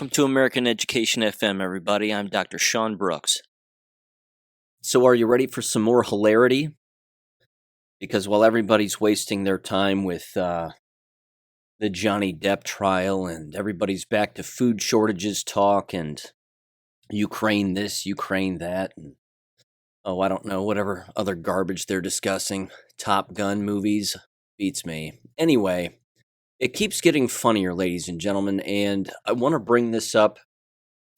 Welcome to American Education FM, everybody. I'm Dr. Sean Brooks. So are you ready for some more hilarity? Because while everybody's wasting their time with the Johnny Depp trial and everybody's back to food shortages talk and Ukraine this, Ukraine that, and I don't know, whatever other garbage they're discussing, Top Gun movies, beats me. Anyway, it keeps getting funnier, ladies and gentlemen, and I want to bring this up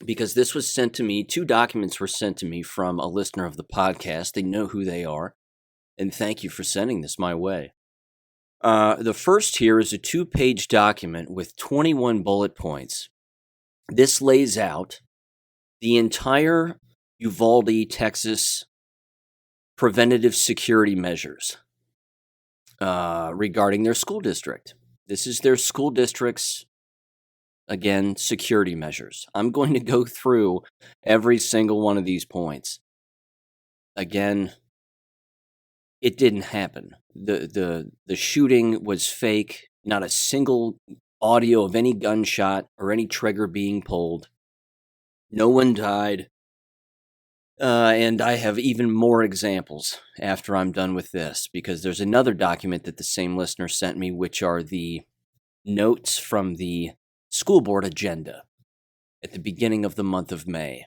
because this was sent to me. 2 documents were sent to me from a listener of the podcast. They know who they are, and thank you for sending this my way. The first here is a 2-page document with 21 bullet points. This lays out the entire Uvalde, Texas preventative security measures regarding their school district. This is their school district's, again, security measures. I'm going to go through every single one of these points. Again, it didn't happen. The shooting was fake. Not a single audio of any gunshot or any trigger being pulled. No one died. And I have even more examples after I'm done with this, because there's another document that the same listener sent me, which are the notes from the school board agenda at the beginning of the month of May.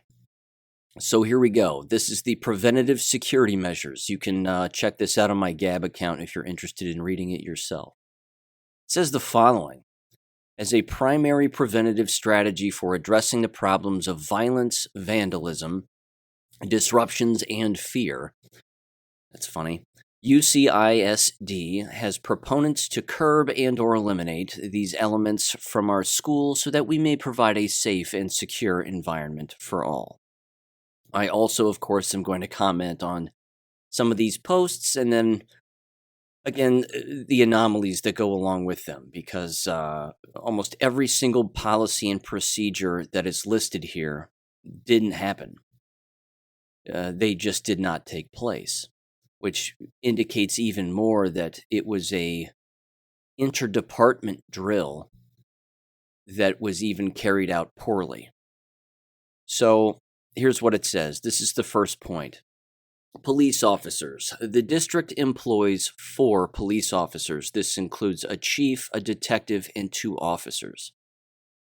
So here we go. This is the preventative security measures. You can check this out on my Gab account if you're interested in reading it yourself. It says the following: as a primary preventative strategy for addressing the problems of violence, vandalism, disruptions, and fear. That's funny. UCISD has proponents to curb and or eliminate these elements from our school so that we may provide a safe and secure environment for all. I also, of course, am going to comment on some of these posts and then, again, the anomalies that go along with them, because almost every single policy and procedure that is listed here didn't happen. They just did not take place, which indicates even more that it was a interdepartment drill that was even carried out poorly. So here's what it says. This is the first point. Police officers. The district employs 4 police officers. This includes a chief, a detective, and 2 officers.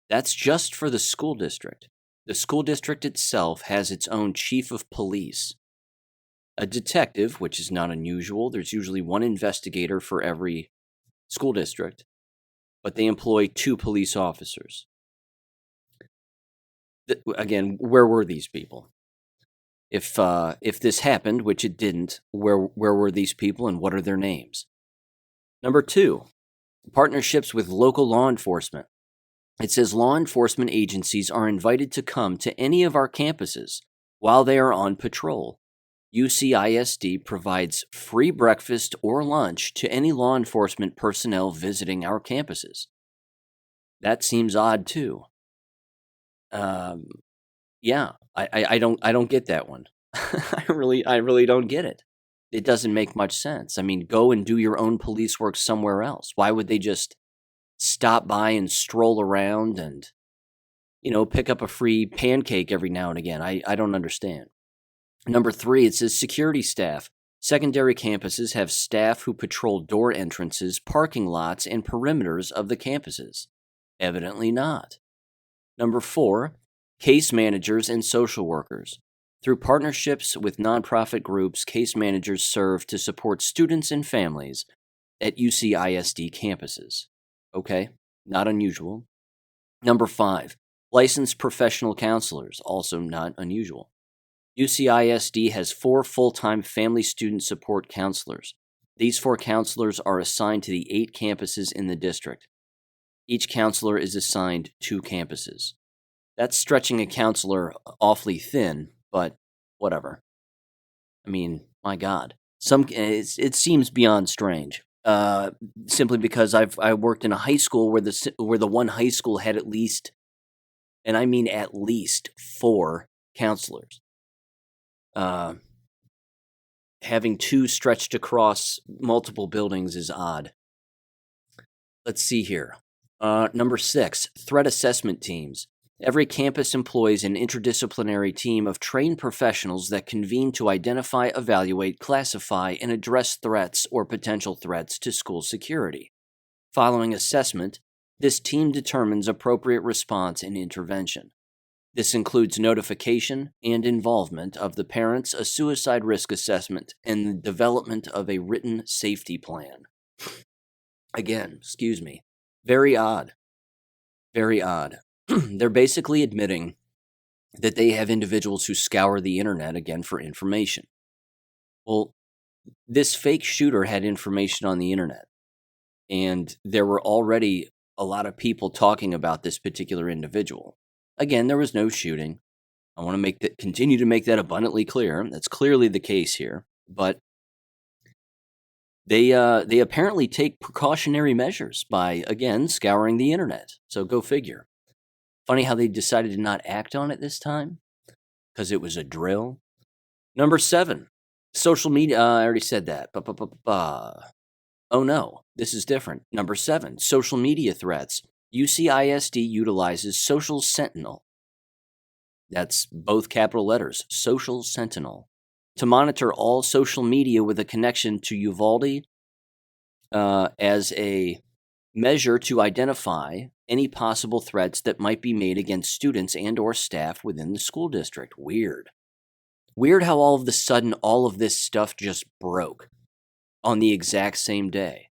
That's just for the school district. The school district itself has its own chief of police, a detective, which is not unusual. There's usually 1 investigator for every school district, but they employ 2 police officers. Again, where were these people? If this happened, which it didn't, where were these people and what are their names? Number 2, partnerships with local law enforcement. It says law enforcement agencies are invited to come to any of our campuses while they are on patrol. UCISD provides free breakfast or lunch to any law enforcement personnel visiting our campuses. That seems odd too. Yeah, I don't get that one. I really don't get it. It doesn't make much sense. I mean, go and do your own police work somewhere else. Why would they just stop by and stroll around and, pick up a free pancake every now and again? I don't understand. Number 3, it says security staff. Secondary campuses have staff who patrol door entrances, parking lots, and perimeters of the campuses. Evidently not. Number 4, case managers and social workers. Through partnerships with nonprofit groups, case managers serve to support students and families at UCISD campuses. Okay, not unusual. Number 5, licensed professional counselors, also not unusual. UCISD has 4 full-time family student support counselors. These 4 counselors are assigned to the 8 campuses in the district. Each counselor is assigned 2 campuses. That's stretching a counselor awfully thin, but whatever. I mean, my God. It seems beyond strange. Simply because I worked in a high school where the one high school had at least, and I mean at least, 4 counselors. Having 2 stretched across multiple buildings is odd. Let's see here. Number 6, threat assessment teams. Every campus employs an interdisciplinary team of trained professionals that convene to identify, evaluate, classify, and address threats or potential threats to school security. Following assessment, this team determines appropriate response and intervention. This includes notification and involvement of the parents, a suicide risk assessment, and the development of a written safety plan. Again, very odd. Very odd. They're basically admitting that they have individuals who scour the internet again for information. Well, this fake shooter had information on the internet, and there were already a lot of people talking about this particular individual. Again, there was no shooting. I want to continue to make that abundantly clear. That's clearly the case here, but they apparently take precautionary measures by, again, scouring the internet. So go figure. Funny how they decided to not act on it this time, because it was a drill. Number 7, social media. I already said that. Oh no, this is different. Number 7, social media threats. UCISD utilizes Social Sentinel. That's both capital letters, Social Sentinel, to monitor all social media with a connection to Uvalde as a measure to identify any possible threats that might be made against students and or staff within the school district. Weird how all of a sudden all of this stuff just broke on the exact same day.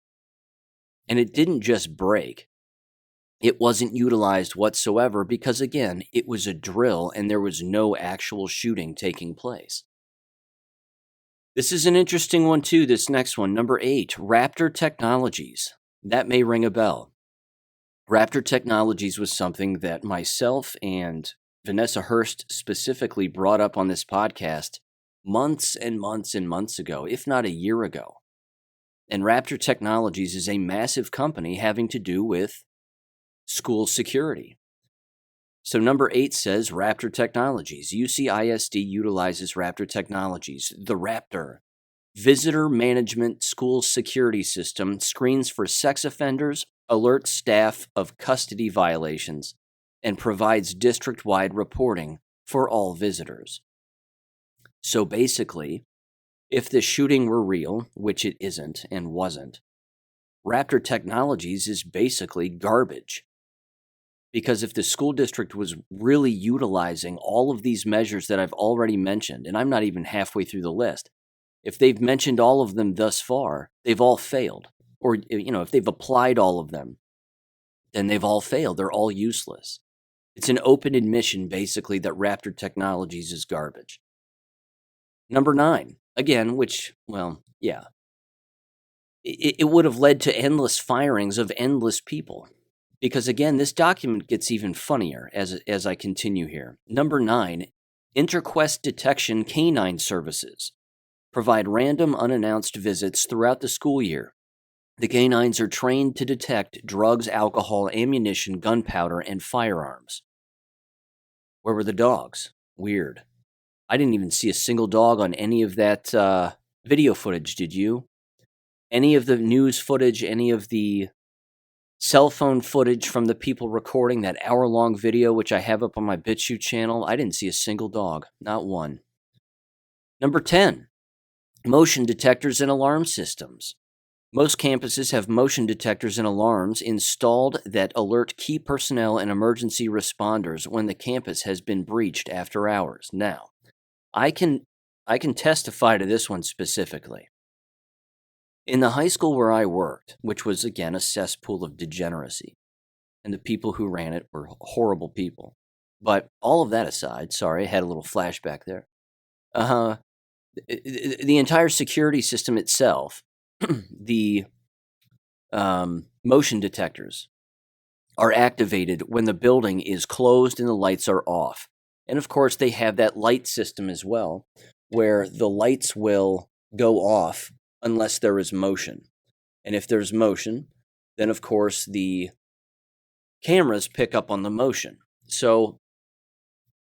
And it didn't just break. It wasn't utilized whatsoever because, again, it was a drill and there was no actual shooting taking place. This is an interesting one too, this next one. Number 8, Raptor Technologies. That may ring a bell. Raptor Technologies was something that myself and Vanessa Hurst specifically brought up on this podcast months and months and months ago, if not a year ago. And Raptor Technologies is a massive company having to do with school security. So number 8 says Raptor Technologies. UCISD utilizes Raptor Technologies. The Raptor Visitor Management School Security System screens for sex offenders, alerts staff of custody violations, and provides district-wide reporting for all visitors. So basically, if the shooting were real, which it isn't and wasn't, Raptor Technologies is basically garbage. Because if the school district was really utilizing all of these measures that I've already mentioned, and I'm not even halfway through the list, if they've mentioned all of them thus far, they've all failed. Or, if they've applied all of them, then they've all failed. They're all useless. It's an open admission, basically, that Raptor Technologies is garbage. Number 9, again, which, it would have led to endless firings of endless people. Because, again, this document gets even funnier as I continue here. Number 9, Interquest Detection Canine Services provide random unannounced visits throughout the school year. The canines are trained to detect drugs, alcohol, ammunition, gunpowder, and firearms. Where were the dogs? Weird. I didn't even see a single dog on any of that video footage, did you? Any of the news footage, any of the cell phone footage from the people recording that hour-long video, which I have up on my BitChute channel, I didn't see a single dog. Not one. Number 10, motion detectors and alarm systems. Most campuses have motion detectors and alarms installed that alert key personnel and emergency responders when the campus has been breached after hours. Now, I can testify to this one specifically. In the high school where I worked, which was, again, a cesspool of degeneracy, and the people who ran it were horrible people. But all of that aside, sorry, I had a little flashback there. The entire security system itself, the motion detectors, are activated when the building is closed and the lights are off. And of course, they have that light system as well, where the lights will go off unless there is motion. And if there's motion, then of course the cameras pick up on the motion. So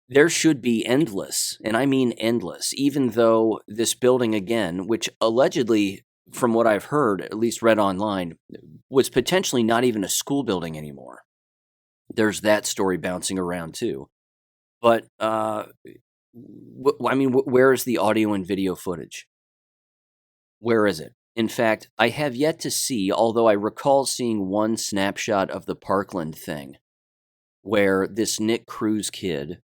there should be endless, and I mean endless, even though this building, again, which allegedly, from what I've heard, at least read online, was potentially not even a school building anymore. There's that story bouncing around too. But where is the audio and video footage? Where is it? In fact, I have yet to see, although I recall seeing one snapshot of the Parkland thing, where this Nick Cruz kid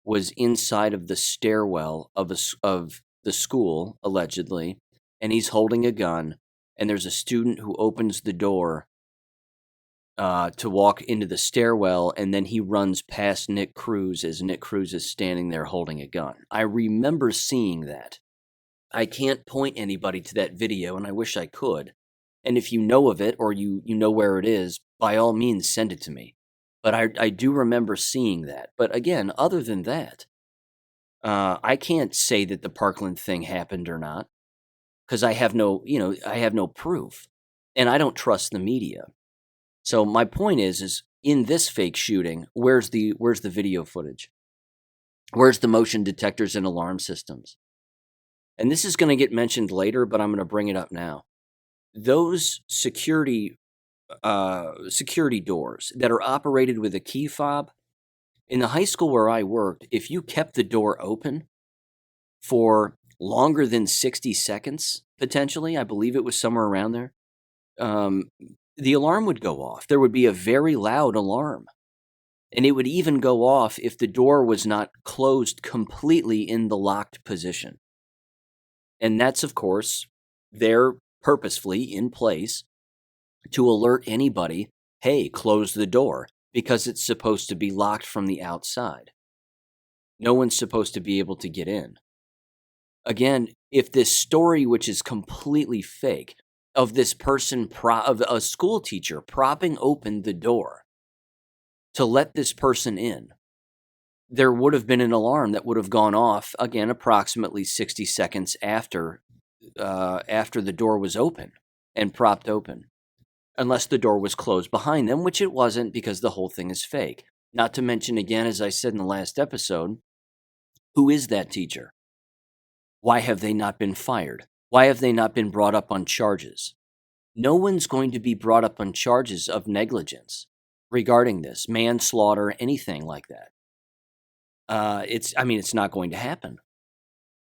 was inside of the stairwell of the school, allegedly, and he's holding a gun, and there's a student who opens the door to walk into the stairwell, and then he runs past Nick Cruz as Nick Cruz is standing there holding a gun. I remember seeing that. I can't point anybody to that video, and I wish I could. And if you know of it, or you know where it is, by all means send it to me. But I do remember seeing that. But again, other than that, I can't say that the Parkland thing happened or not, because I have no proof, and I don't trust the media. So my point is in this fake shooting, where's the video footage? Where's the motion detectors and alarm systems? And this is going to get mentioned later, but I'm going to bring it up now. Those security doors that are operated with a key fob, in the high school where I worked, if you kept the door open for longer than 60 seconds, potentially, I believe it was somewhere around there, the alarm would go off. There would be a very loud alarm. And it would even go off if the door was not closed completely in the locked position. And that's, of course, there purposefully in place to alert anybody, hey, close the door, because it's supposed to be locked from the outside. No one's supposed to be able to get in. Again, if this story, which is completely fake, of this person, of a school teacher propping open the door to let this person in, there would have been an alarm that would have gone off, again, approximately 60 seconds after the door was open and propped open, unless the door was closed behind them, which it wasn't, because the whole thing is fake. Not to mention, again, as I said in the last episode, who is that teacher? Why have they not been fired? Why have they not been brought up on charges? No one's going to be brought up on charges of negligence regarding this, manslaughter, anything like that. It's not going to happen,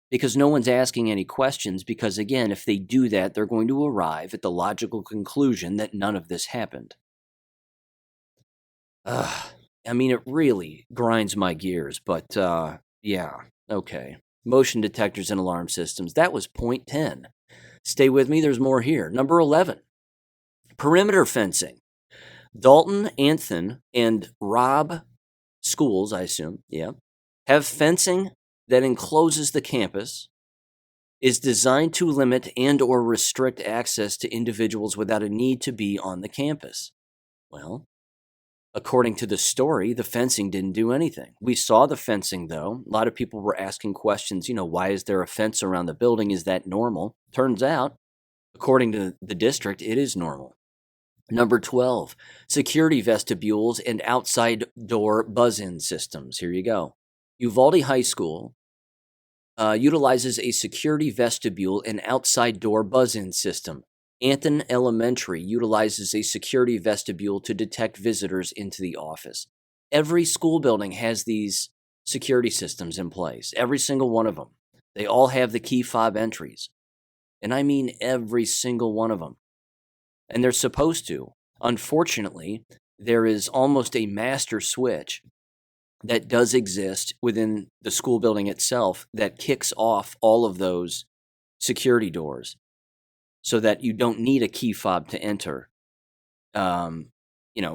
because no one's asking any questions, because again, if they do that, they're going to arrive at the logical conclusion that none of this happened. It really grinds my gears, but yeah, okay. Motion detectors and alarm systems. That was point 10. Stay with me, there's more here. Number 11, perimeter fencing. Dalton, Anthony, and Rob Schools, I assume, yeah, have fencing that encloses the campus, is designed to limit and or restrict access to individuals without a need to be on the campus. Well, according to the story, the fencing didn't do anything. We saw the fencing, though. A lot of people were asking questions, why is there a fence around the building? Is that normal? Turns out, according to the district, it is normal. Number 12, security vestibules and outside door buzz-in systems. Here you go. Uvalde High School utilizes a security vestibule and outside door buzz-in system. Anthony Elementary utilizes a security vestibule to detect visitors into the office. Every school building has these security systems in place, every single one of them. They all have the key fob entries. And I mean every single one of them. And they're supposed to. Unfortunately, there is almost a master switch that does exist within the school building itself that kicks off all of those security doors so that you don't need a key fob to enter.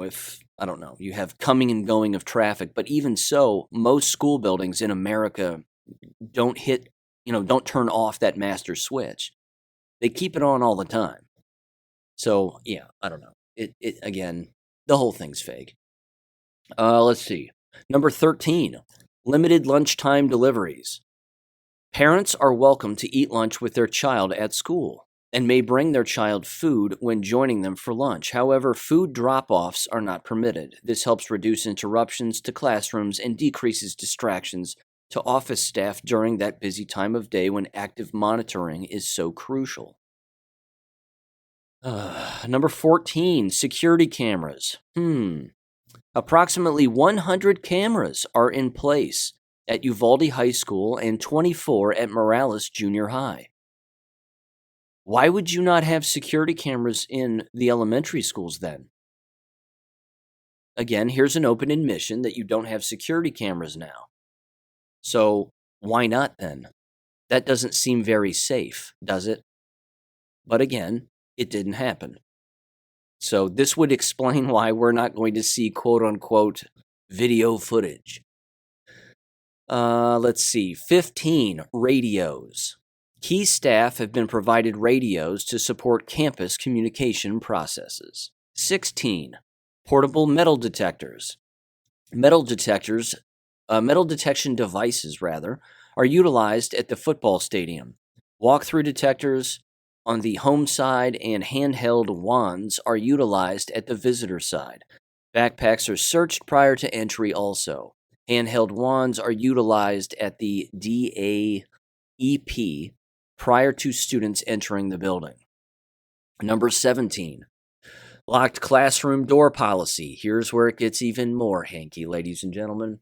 If, I don't know, you have coming and going of traffic, but even so, most school buildings in America don't turn off that master switch. They keep it on all the time. So, yeah, I don't know. It again, the whole thing's fake. Let's see. Number 13, limited lunchtime deliveries. Parents are welcome to eat lunch with their child at school and may bring their child food when joining them for lunch. However, food drop-offs are not permitted. This helps reduce interruptions to classrooms and decreases distractions to office staff during that busy time of day when active monitoring is so crucial. Number 14, security cameras. Approximately 100 cameras are in place at Uvalde High School and 24 at Morales Junior High. Why would you not have security cameras in the elementary schools then? Again, here's an open admission that you don't have security cameras now. So why not then? That doesn't seem very safe, does it? But again, it didn't happen. So this would explain why we're not going to see quote unquote video footage. Let's see, 15 radios. Key staff have been provided radios to support campus communication processes. 16 portable metal detectors. Metal detection devices, are utilized at the football stadium. Walk-through detectors on the home side and handheld wands are utilized at the visitor side. Backpacks are searched prior to entry also. Handheld wands are utilized at the DAEP prior to students entering the building. Number 17, locked classroom door policy. Here's where it gets even more hanky, ladies and gentlemen.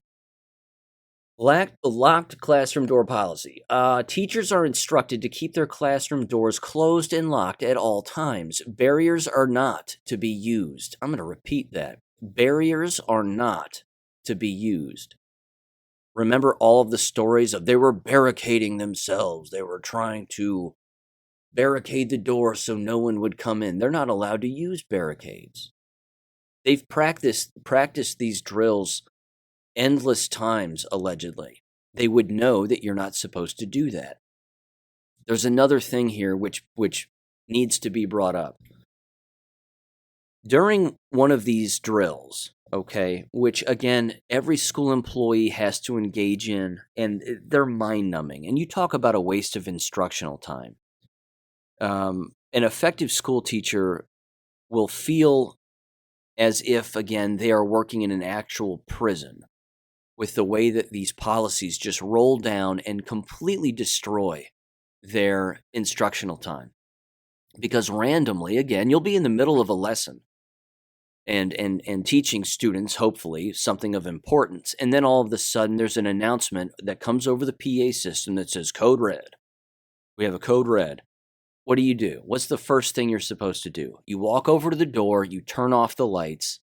Locked classroom door policy. Teachers are instructed to keep their classroom doors closed and locked at all times. Barriers are not to be used. I'm going to repeat that. Barriers are not to be used. Remember all of the stories of they were barricading themselves. They were trying to barricade the door so no one would come in. They're not allowed to use barricades. They've practiced these drills endless times, allegedly. They would know that you're not supposed to do that. There's another thing here which needs to be brought up. During one of these drills, okay, which again, every school employee has to engage in, and they're mind-numbing, and you talk about a waste of instructional time. An effective school teacher will feel as if, again, they are working in an actual prison with the way that these policies just roll down and completely destroy their instructional time. Because randomly, again, you'll be in the middle of a lesson and teaching students, hopefully, something of importance. And then all of a sudden, there's an announcement that comes over the PA system that says, code red. We have a code red. What do? What's the first thing you're supposed to do? You walk over to the door, you turn off the lights,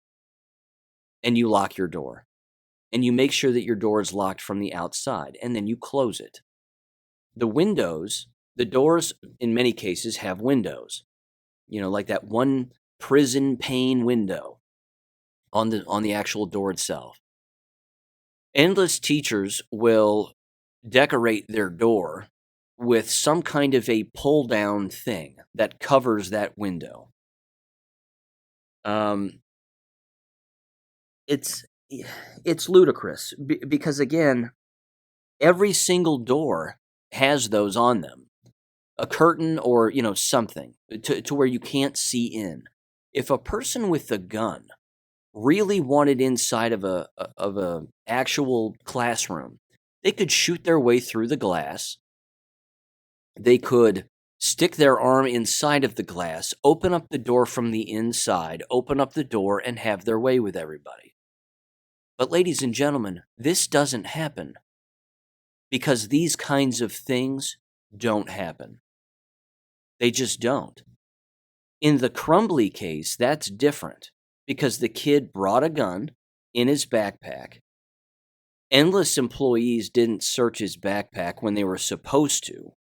and you lock your door. And you make sure that your door is locked from the outside, and then you close it. The doors, in many cases, have windows. Like that one prison pane window on the actual door itself. Endless teachers will decorate their door with some kind of a pull-down thing that covers that window. It's ludicrous because, again, every single door has those on them. A curtain or, something to where you can't see in. If a person with a gun really wanted inside of a actual classroom, they could shoot their way through the glass. They could stick their arm inside of the glass, open up the door from the inside, open up the door, and have their way with everybody. But ladies and gentlemen, this doesn't happen because these kinds of things don't happen. They just don't. In the Crumbly case, that's different because the kid brought a gun in his backpack. Endless employees didn't search his backpack when they were supposed to.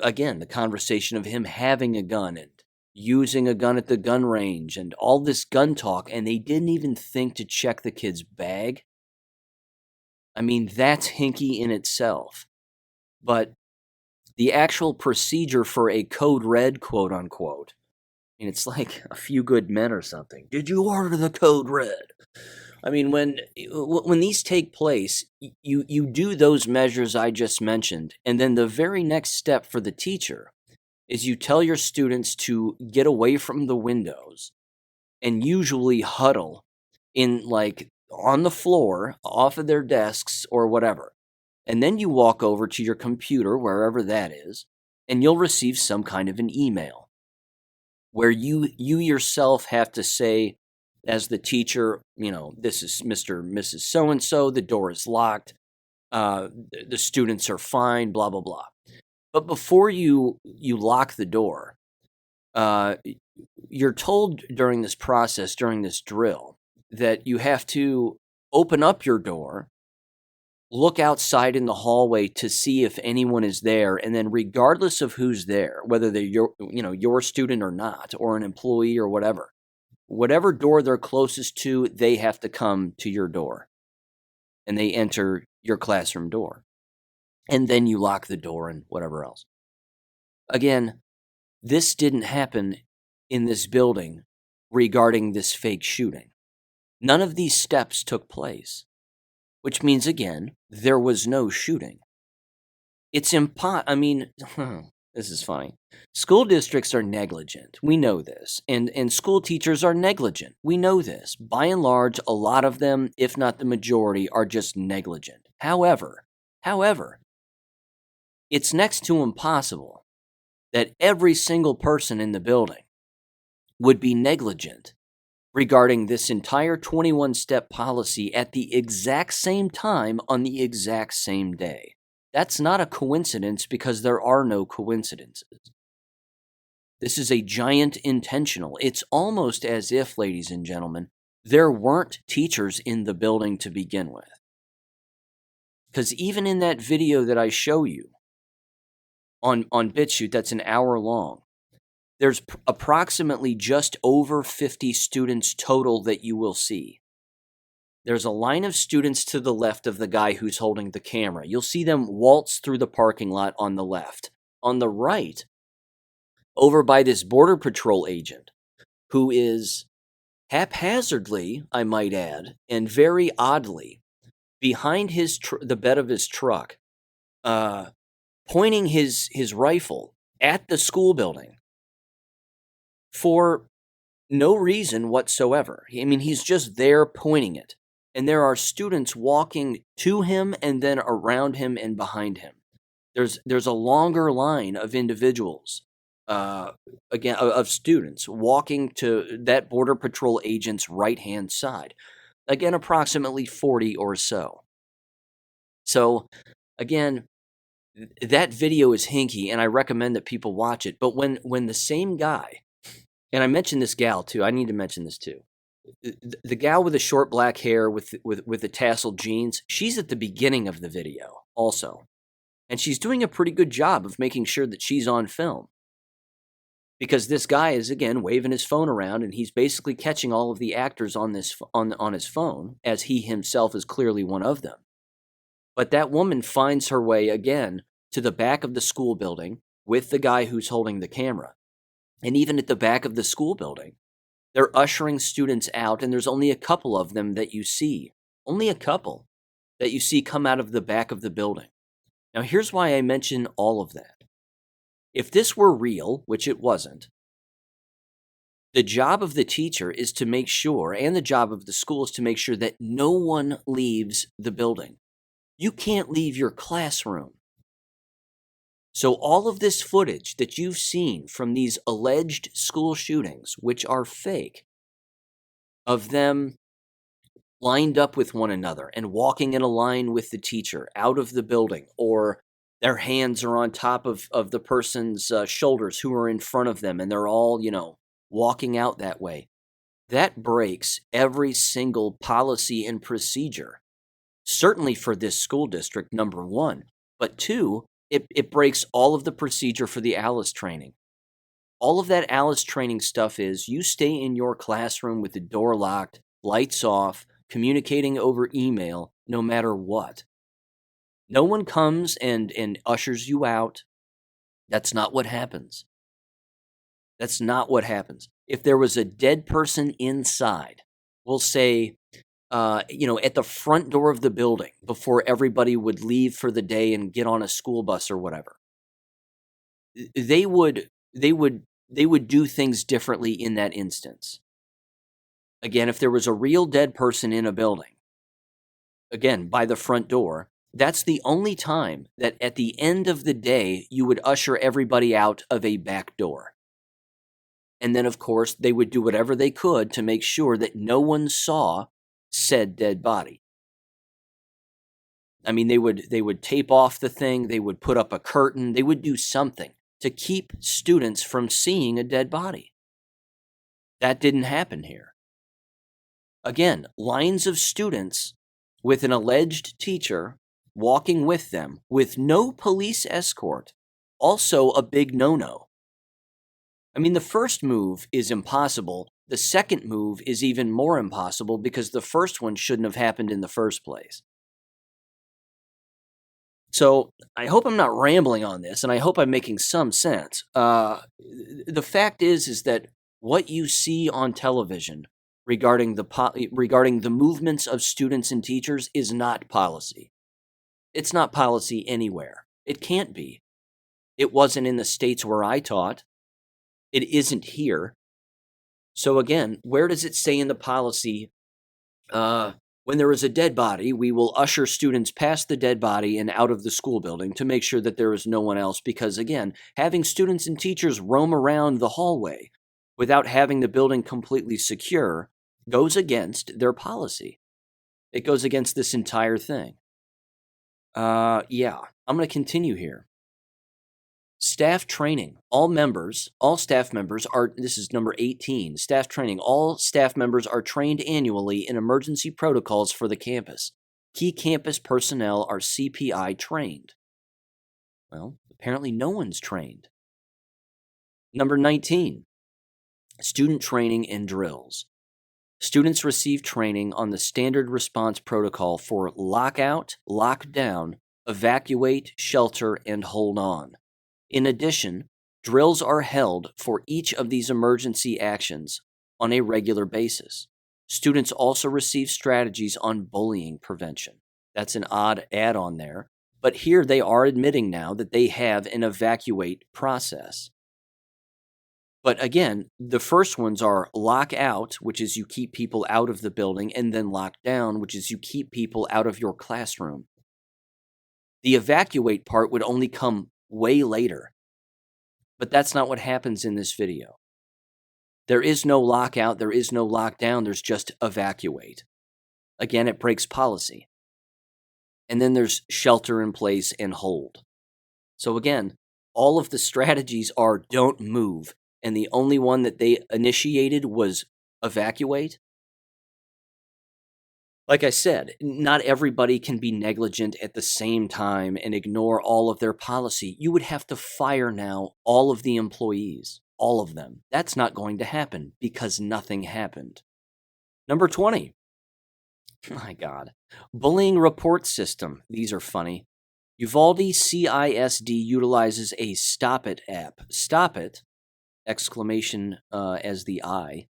Again, the conversation of him having a gun and using a gun at the gun range and all this gun talk, and they didn't even think to check the kid's bag. I mean, that's hinky in itself. But the actual procedure for a code red, quote unquote, and it's like A Few Good Men or something. Did you order the code red? I mean, when these take place, you do those measures I just mentioned, and then the very next step for the teacher is you tell your students to get away from the windows and usually huddle in, like, on the floor, off of their desks or whatever. And then you walk over to your computer, wherever that is, and you'll receive some kind of an email where you yourself have to say as the teacher, this is Mr. and Mrs. So-and-so, the door is locked, the students are fine, blah, blah, blah. But before you lock the door, you're told during this process, during this drill, that you have to open up your door, look outside in the hallway to see if anyone is there, and then regardless of who's there, whether they're your student or not, or an employee or whatever door they're closest to, they have to come to your door, and they enter your classroom door, and then you lock the door and whatever else. Again, this didn't happen in this building regarding this fake shooting. None of these steps took place, which means, again, there was no shooting. It's this is funny. School districts are negligent. We know this. And school teachers are negligent. We know this. By and large, a lot of them, if not the majority, are just negligent. However, it's next to impossible that every single person in the building would be negligent regarding this entire 21-step policy at the exact same time on the exact same day. That's not a coincidence because there are no coincidences. This is a giant intentional. It's almost as if, ladies and gentlemen, there weren't teachers in the building to begin with. Because even in that video that I show you on BitChute, that's an hour long, there's approximately just over 50 students total that you will see. There's a line of students to the left of the guy who's holding the camera. You'll see them waltz through the parking lot on the left. On the right, over by this Border Patrol agent, who is haphazardly, I might add, and very oddly, behind the bed of his truck, pointing his rifle at the school building for no reason whatsoever. I mean, he's just there pointing it. And there are students walking to him and then around him and behind him. There's a longer line of individuals, of students walking to that Border Patrol agent's right-hand side. Again, approximately 40 or so. So, again, that video is hinky, and I recommend that people watch it. But when the same guy, and I mentioned this gal too, I need to mention this too. The gal with the short black hair with the tasseled jeans, she's at the beginning of the video also. And she's doing a pretty good job of making sure that she's on film. Because this guy is, again, waving his phone around, and he's basically catching all of the actors on his phone, as he himself is clearly one of them. But that woman finds her way, again, to the back of the school building with the guy who's holding the camera. And even at the back of the school building, they're ushering students out, and there's only a couple of them that you see. Only a couple that you see come out of the back of the building. Now, here's why I mention all of that. If this were real, which it wasn't, the job of the teacher is to make sure, and the job of the school is to make sure that no one leaves the building. You can't leave your classroom. So all of this footage that you've seen from these alleged school shootings, which are fake, of them lined up with one another and walking in a line with the teacher out of the building, or their hands are on top of the person's shoulders who are in front of them, and they're all, walking out that way. That breaks every single policy and procedure, certainly for this school district, number one. But two, it breaks all of the procedure for the ALICE training. All of that ALICE training stuff is you stay in your classroom with the door locked, lights off, communicating over email, no matter what. No one comes and ushers you out. That's not what happens. That's not what happens. If there was a dead person inside, we'll say, at the front door of the building before everybody would leave for the day and get on a school bus or whatever, they would do things differently in that instance. Again, if there was a real dead person in a building, again, by the front door, that's the only time that at the end of the day you would usher everybody out of a back door. And then, of course, they would do whatever they could to make sure that no one saw said dead body. I mean, they would tape off the thing, they would put up a curtain, they would do something to keep students from seeing a dead body. That didn't happen here. Again, lines of students with an alleged teacher walking with them with no police escort, also a big no-no. I mean, the first move is impossible. The second move is even more impossible because the first one shouldn't have happened in the first place. So I hope I'm not rambling on this, and I hope I'm making some sense. The fact is that what you see on television regarding the movements of students and teachers is not policy. It's not policy anywhere. It can't be. It wasn't in the states where I taught. It isn't here. So again, where does it say in the policy, when there is a dead body, we will usher students past the dead body and out of the school building to make sure that there is no one else? Because again, having students and teachers roam around the hallway without having the building completely secure goes against their policy. It goes against this entire thing. Yeah, I'm going to continue here. Staff training. All staff members are, this is number 18, staff training. All staff members are trained annually in emergency protocols for the campus. Key campus personnel are CPI trained. Well, apparently no one's trained. Number 19, student training and drills. Students receive training on the standard response protocol for lockout, lockdown, evacuate, shelter, and hold on. In addition, drills are held for each of these emergency actions on a regular basis. Students also receive strategies on bullying prevention. That's an odd add-on there, but here they are admitting now that they have an evacuate process. But again, the first ones are lock out, which is you keep people out of the building, and then lock down, which is you keep people out of your classroom. The evacuate part would only come way later. But that's not what happens in this video. There is no lockout, there is no lockdown, there's just evacuate. Again, it breaks policy. And then there's shelter in place and hold. So again, all of the strategies are don't move, and the only one that they initiated was evacuate. Like I said, not everybody can be negligent at the same time and ignore all of their policy. You would have to fire now all of the employees, all of them. That's not going to happen because nothing happened. Number 20. My God. Bullying report system. These are funny. Uvalde CISD utilizes a Stop It app. Stop It, exclamation as the I,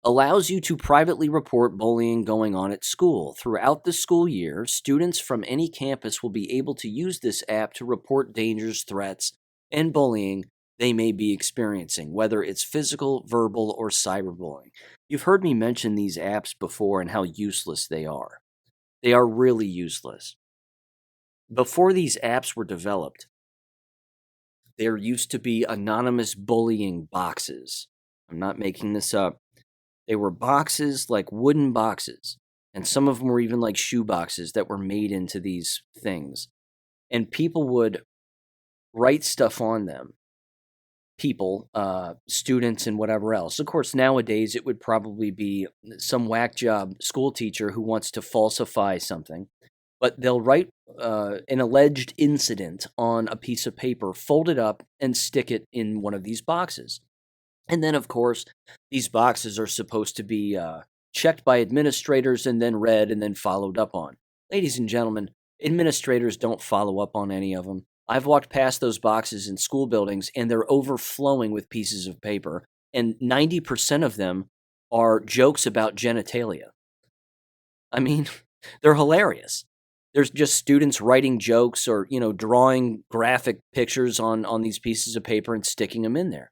allows you to privately report bullying going on at school. Throughout the school year, students from any campus will be able to use this app to report dangers, threats, and bullying they may be experiencing, whether it's physical, verbal, or cyberbullying. You've heard me mention these apps before and how useless they are. They are really useless. Before these apps were developed, there used to be anonymous bullying boxes. I'm not making this up. They were boxes, like wooden boxes, and some of them were even like shoe boxes that were made into these things. And people would write stuff on them. People, students, and whatever else. Of course, nowadays it would probably be some whack job school teacher who wants to falsify something. But they'll write an alleged incident on a piece of paper, fold it up, and stick it in one of these boxes. And then, of course, these boxes are supposed to be checked by administrators and then read and then followed up on. Ladies and gentlemen, administrators don't follow up on any of them. I've walked past those boxes in school buildings, and they're overflowing with pieces of paper, and 90% of them are jokes about genitalia. I mean, they're hilarious. There's just students writing jokes or, drawing graphic pictures on these pieces of paper and sticking them in there.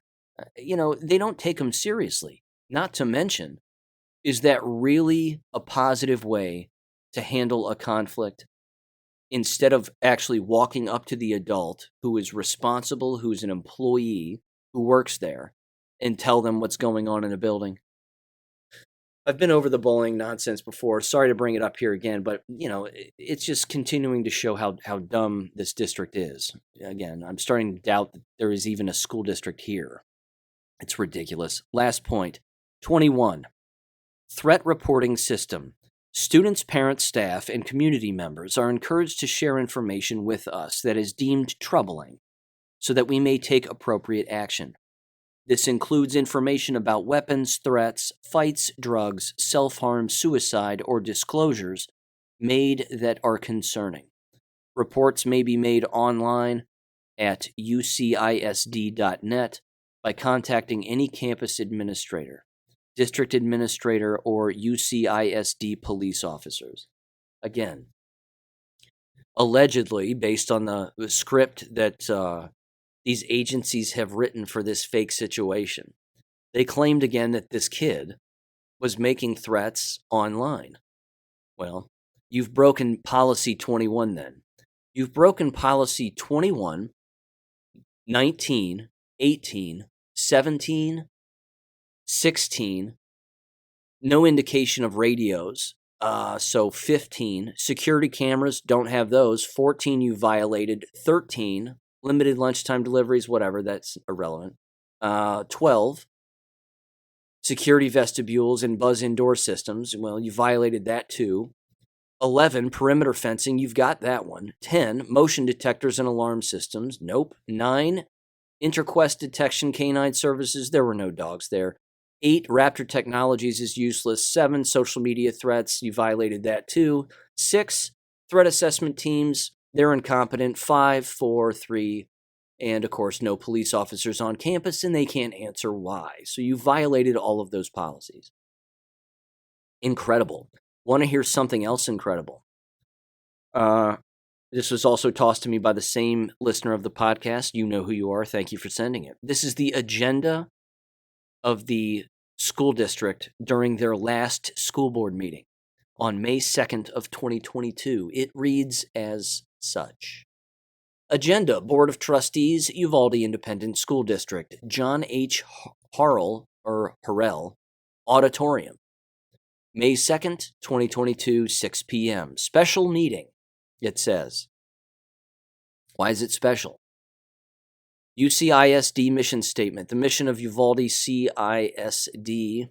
They don't take them seriously. Not to mention, is that really a positive way to handle a conflict? Instead of actually walking up to the adult who is responsible, who's an employee, who works there, and tell them what's going on in a building. I've been over the bullying nonsense before. Sorry to bring it up here again, but it's just continuing to show how dumb this district is. Again, I'm starting to doubt that there is even a school district here. It's ridiculous. Last point, 21. Threat reporting system. Students, parents, staff, and community members are encouraged to share information with us that is deemed troubling so that we may take appropriate action. This includes information about weapons, threats, fights, drugs, self-harm, suicide, or disclosures made that are concerning. Reports may be made online at ucisd.net by contacting any campus administrator, district administrator, or UCISD police officers. Again, allegedly, based on the script that these agencies have written for this fake situation, they claimed again that this kid was making threats online. Well, you've broken policy 21 then. You've broken policy 21, 19, 18, 17, 16, no indication of radios. So 15, security cameras, don't have those. 14, you violated. 13, limited lunchtime deliveries, whatever, that's irrelevant. 12, security vestibules and buzz indoor systems. Well, you violated that too. 11, perimeter fencing, you've got that one. 10, motion detectors and alarm systems. Nope. 9, Interquest detection canine services. There were no dogs there. 8, Raptor Technologies is useless. 7, social media threats. You violated that too. 6, threat assessment teams. They're incompetent. 5, 4, 3, and of course, no police officers on campus, and they can't answer why. So you violated all of those policies. Incredible. Want to hear something else incredible? This was also tossed to me by the same listener of the podcast. You know who you are. Thank you for sending it. This is the agenda of the school district during their last school board meeting on May 2nd of 2022. It reads as such. Agenda, Board of Trustees, Uvalde Independent School District, John H. Harrell, Auditorium. May 2nd, 2022, 6 p.m. Special meeting, it says. Why is it special? UCISD mission statement. The mission of Uvalde CISD,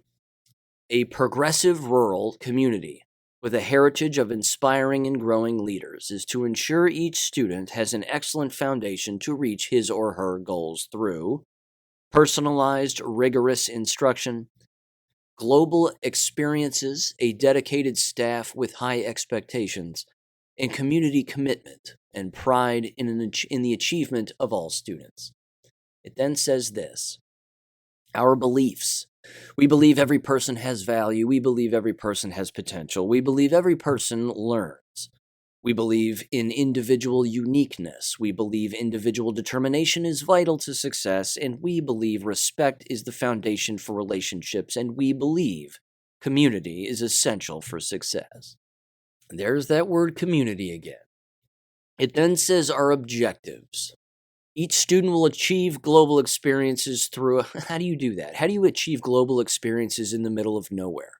a progressive rural community with a heritage of inspiring and growing leaders, is to ensure each student has an excellent foundation to reach his or her goals through personalized, rigorous instruction, global experiences, a dedicated staff with high expectations, and community commitment and pride in the achievement of all students. It then says this: our beliefs. We believe every person has value. We believe every person has potential. We believe every person learns. We believe in individual uniqueness. We believe individual determination is vital to success, and we believe respect is the foundation for relationships, and we believe community is essential for success. There's that word community again. It then says our objectives. Each student will achieve global experiences through... How do you do that? How do you achieve global experiences in the middle of nowhere?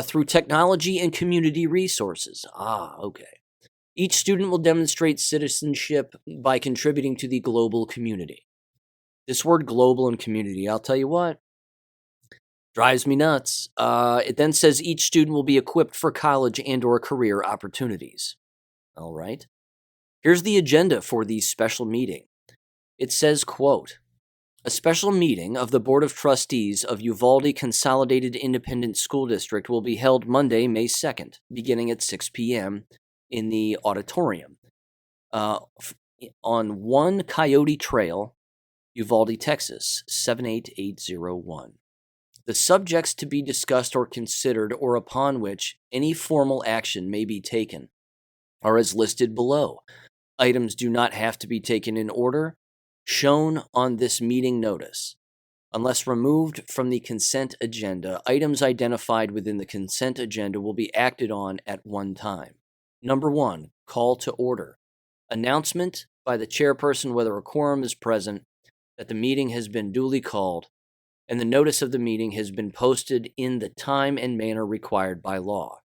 Through technology and community resources. Okay. Each student will demonstrate citizenship by contributing to the global community. This word global and community, I'll tell you what, drives me nuts. It then says each student will be equipped for college and or career opportunities. All right. Here's the agenda for the special meeting. It says, quote, a special meeting of the Board of Trustees of Uvalde Consolidated Independent School District will be held Monday, May 2nd, beginning at 6 p.m. in the auditorium on 1 Coyote Trail, Uvalde, Texas, 78801. The subjects to be discussed or considered or upon which any formal action may be taken are as listed below. Items do not have to be taken in order shown on this meeting notice. Unless removed from the consent agenda, items identified within the consent agenda will be acted on at one time. Number 1, call to order. Announcement by the chairperson whether a quorum is present, that the meeting has been duly called, and the notice of the meeting has been posted in the time and manner required by law.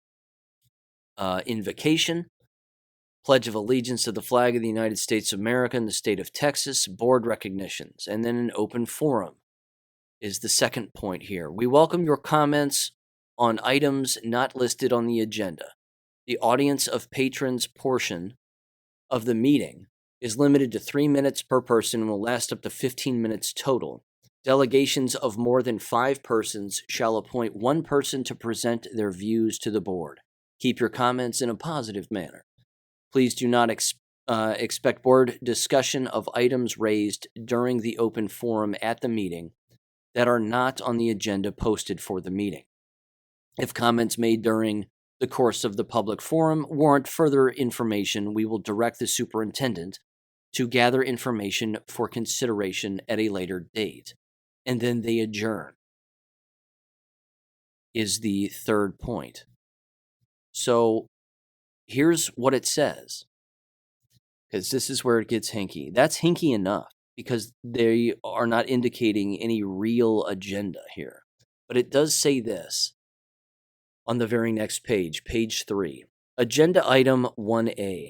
Invocation, Pledge of Allegiance to the flag of the United States of America and the state of Texas, board recognitions, and then an open forum is the second point here. We welcome your comments on items not listed on the agenda. The audience of patrons portion of the meeting is limited to 3 minutes per person and will last up to 15 minutes total. Delegations of more than 5 persons shall appoint one person to present their views to the board. Keep your comments in a positive manner. Please do not expect board discussion of items raised during the open forum at the meeting that are not on the agenda posted for the meeting. If comments made during the course of the public forum warrant further information, we will direct the superintendent to gather information for consideration at a later date. And then they adjourn, is the third point. So here's what it says, because this is where it gets hinky. That's hinky enough, because they are not indicating any real agenda here. But it does say this on the very next page, page 3. Agenda item 1A.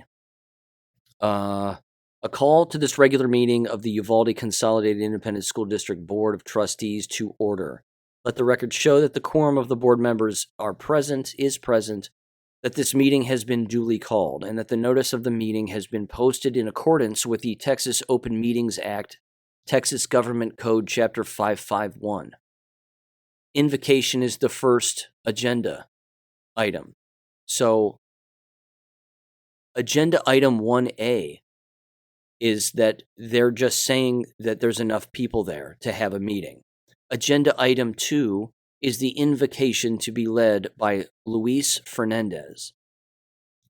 A call to this regular meeting of the Uvalde Consolidated Independent School District Board of Trustees to order. Let the record show that the quorum of the board members is present, that this meeting has been duly called, and that the notice of the meeting has been posted in accordance with the Texas Open Meetings Act, Texas Government Code, Chapter 551. Invocation is the first agenda item. So, agenda item 1A is that they're just saying that there's enough people there to have a meeting. Agenda item 2 is the invocation to be led by Luis Fernandez.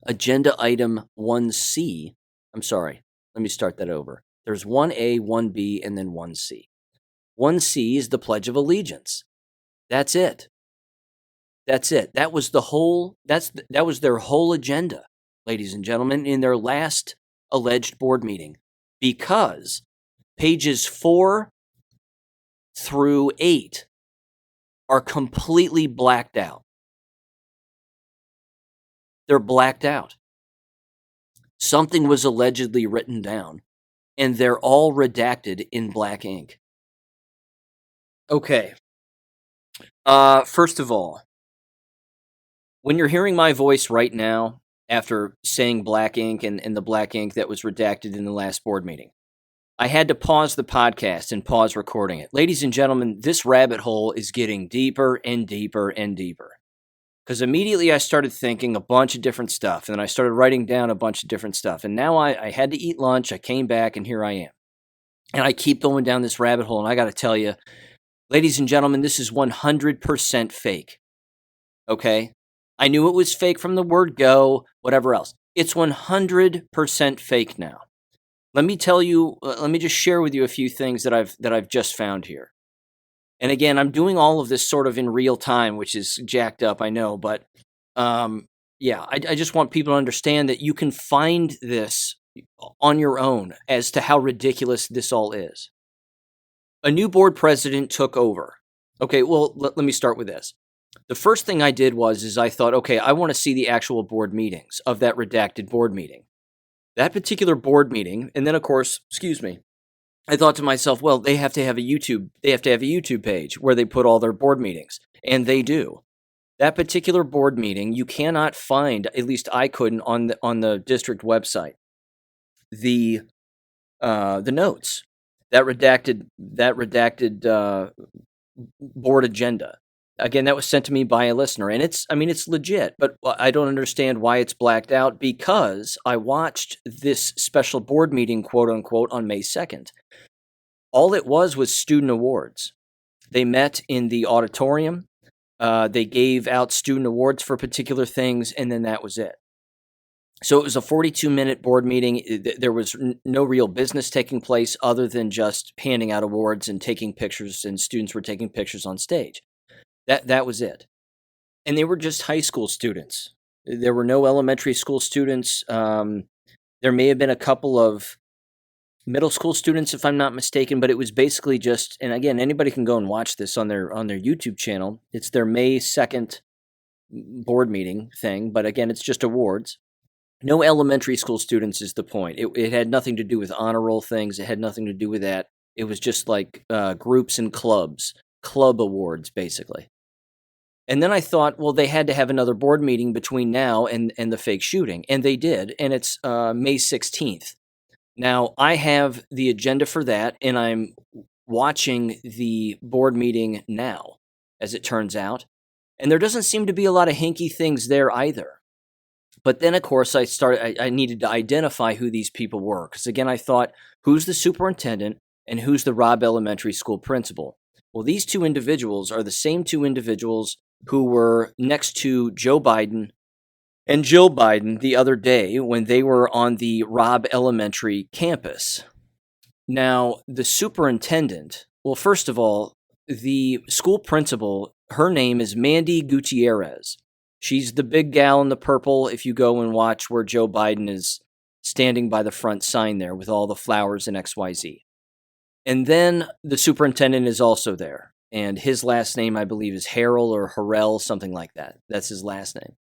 Agenda item 1C, let me start that over. There's 1A, 1B, and then 1C. 1C is the Pledge of Allegiance. That's it. That was that was their whole agenda, ladies and gentlemen, in their last alleged board meeting, because pages 4 through 8 are completely blacked out. They're blacked out. Something was allegedly written down, and they're all redacted in black ink. Okay. First of all, when you're hearing my voice right now, after saying black ink and the black ink that was redacted in the last board meeting, I had to pause the podcast and pause recording it. Ladies and gentlemen, this rabbit hole is getting deeper and deeper and deeper. Because immediately I started thinking a bunch of different stuff, and then I started writing down a bunch of different stuff. And now I had to eat lunch, I came back, and here I am. And I keep going down this rabbit hole, and I got to tell you, ladies and gentlemen, this is 100% fake. Okay? I knew it was fake from the word go, whatever else. It's 100% fake now. Let me just share with you a few things that I've just found here. And again, I'm doing all of this sort of in real time, which is jacked up, I know, but I just want people to understand that you can find this on your own as to how ridiculous this all is. A new board president took over. Okay, well, let me start with this. The first thing I did was I thought, okay, I want to see the actual board meetings of that redacted board meeting. That particular board meeting, and then of course, I thought to myself, well, they have to have a YouTube page where they put all their board meetings, and they do. That particular board meeting, you cannot find, at least I couldn't on the district website, the notes, that redacted board agenda. Again, that was sent to me by a listener, and it's legit, but I don't understand why it's blacked out, because I watched this special board meeting, quote unquote, on May 2nd. All it was student awards. They met in the auditorium. They gave out student awards for particular things, and then that was it. So it was a 42-minute board meeting. There was no real business taking place other than just handing out awards and taking pictures, and students were taking pictures on stage. That was it. And they were just high school students. There were no elementary school students. There may have been a couple of middle school students, if I'm not mistaken, but it was basically just, and again, anybody can go and watch this on their YouTube channel. It's their May 2nd board meeting thing, but again, it's just awards. No elementary school students is the point. It had nothing to do with honor roll things. It had nothing to do with that. It was just like groups and clubs, club awards, basically. And then I thought, well, they had to have another board meeting between now and the fake shooting. And they did. And it's May 16th. Now, I have the agenda for that, and I'm watching the board meeting now, as it turns out. And there doesn't seem to be a lot of hinky things there either. But then, of course, I needed to identify who these people were. Because, again, I thought, who's the superintendent and who's the Robb Elementary School principal? Well, these two individuals are the same two individuals who were next to Joe Biden and Jill Biden the other day when they were on the Robb Elementary campus. Now, the superintendent, well, first of all, the school principal, her name is Mandy Gutierrez. She's the big gal in the purple if you go and watch where Joe Biden is standing by the front sign there with all the flowers and XYZ. And then the superintendent is also there. And his last name, I believe, is Harrell or Harrell, something like that. That's his last name.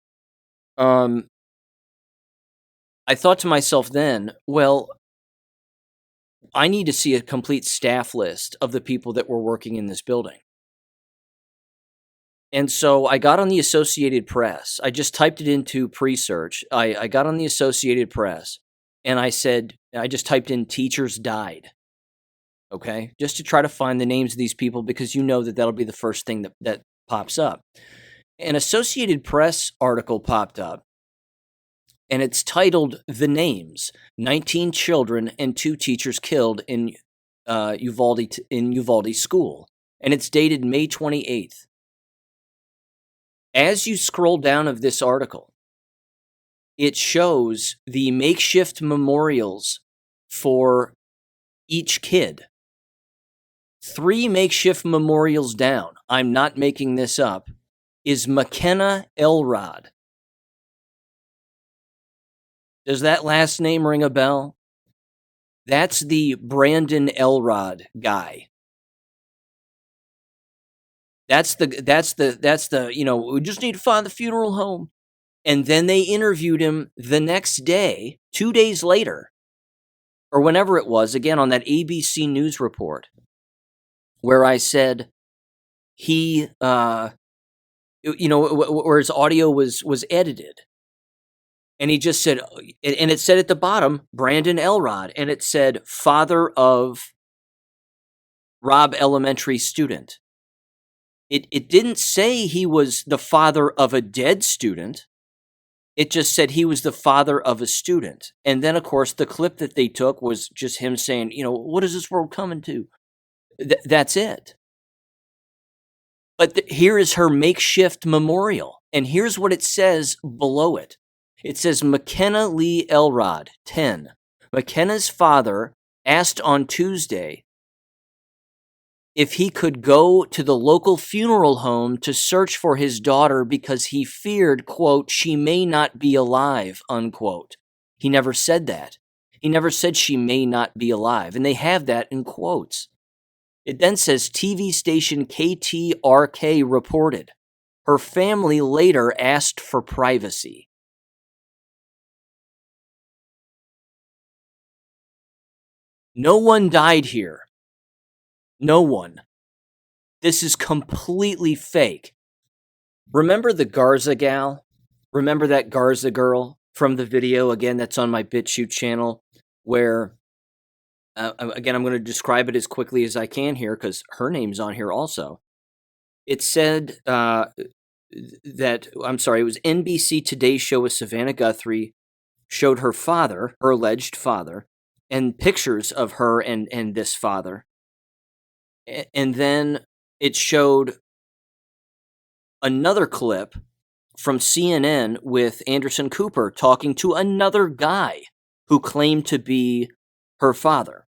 I thought to myself then, well, I need to see a complete staff list of the people that were working in this building. And so I got on the Associated Press. I just typed it into pre-search. I got on the Associated Press, and I just typed in teachers died. Okay? Just to try to find the names of these people, because you know that that'll be the first thing that pops up. An Associated Press article popped up, and it's titled "The Names: 19 Children and 2 Teachers Killed in Uvalde School," and it's dated May 28th. As you scroll down of this article, it shows the makeshift memorials for each kid. 3 makeshift memorials down, I'm not making this up, is McKenna Elrod. Does that last name ring a bell? That's the Brandon Elrod guy. That's the, we just need to find the funeral home. And then they interviewed him the next day, 2 days later, or whenever it was, again, on that ABC News report, where I said he, where his audio was edited. And he just said, and it said at the bottom, Brandon Elrod, and it said father of Robb Elementary student. It didn't say he was the father of a dead student. It just said he was the father of a student. And then, of course, the clip that they took was just him saying, what is this world coming to? That's it. But here is her makeshift memorial. And here's what it says below it. It says, McKenna Lee Elrod, 10. McKenna's father asked on Tuesday if he could go to the local funeral home to search for his daughter because he feared, quote, she may not be alive, unquote. He never said that. He never said she may not be alive. And they have that in quotes. It then says TV station KTRK reported. Her family later asked for privacy. No one died here. No one. This is completely fake. Remember the Garza gal? Remember that Garza girl from the video? Again, that's on my BitChute channel, where, again, I'm going to describe it as quickly as I can here because her name's on here also. It said it was NBC Today show with Savannah Guthrie showed her father, her alleged father, and pictures of her and this father. And then it showed another clip from CNN with Anderson Cooper talking to another guy who claimed to be her father.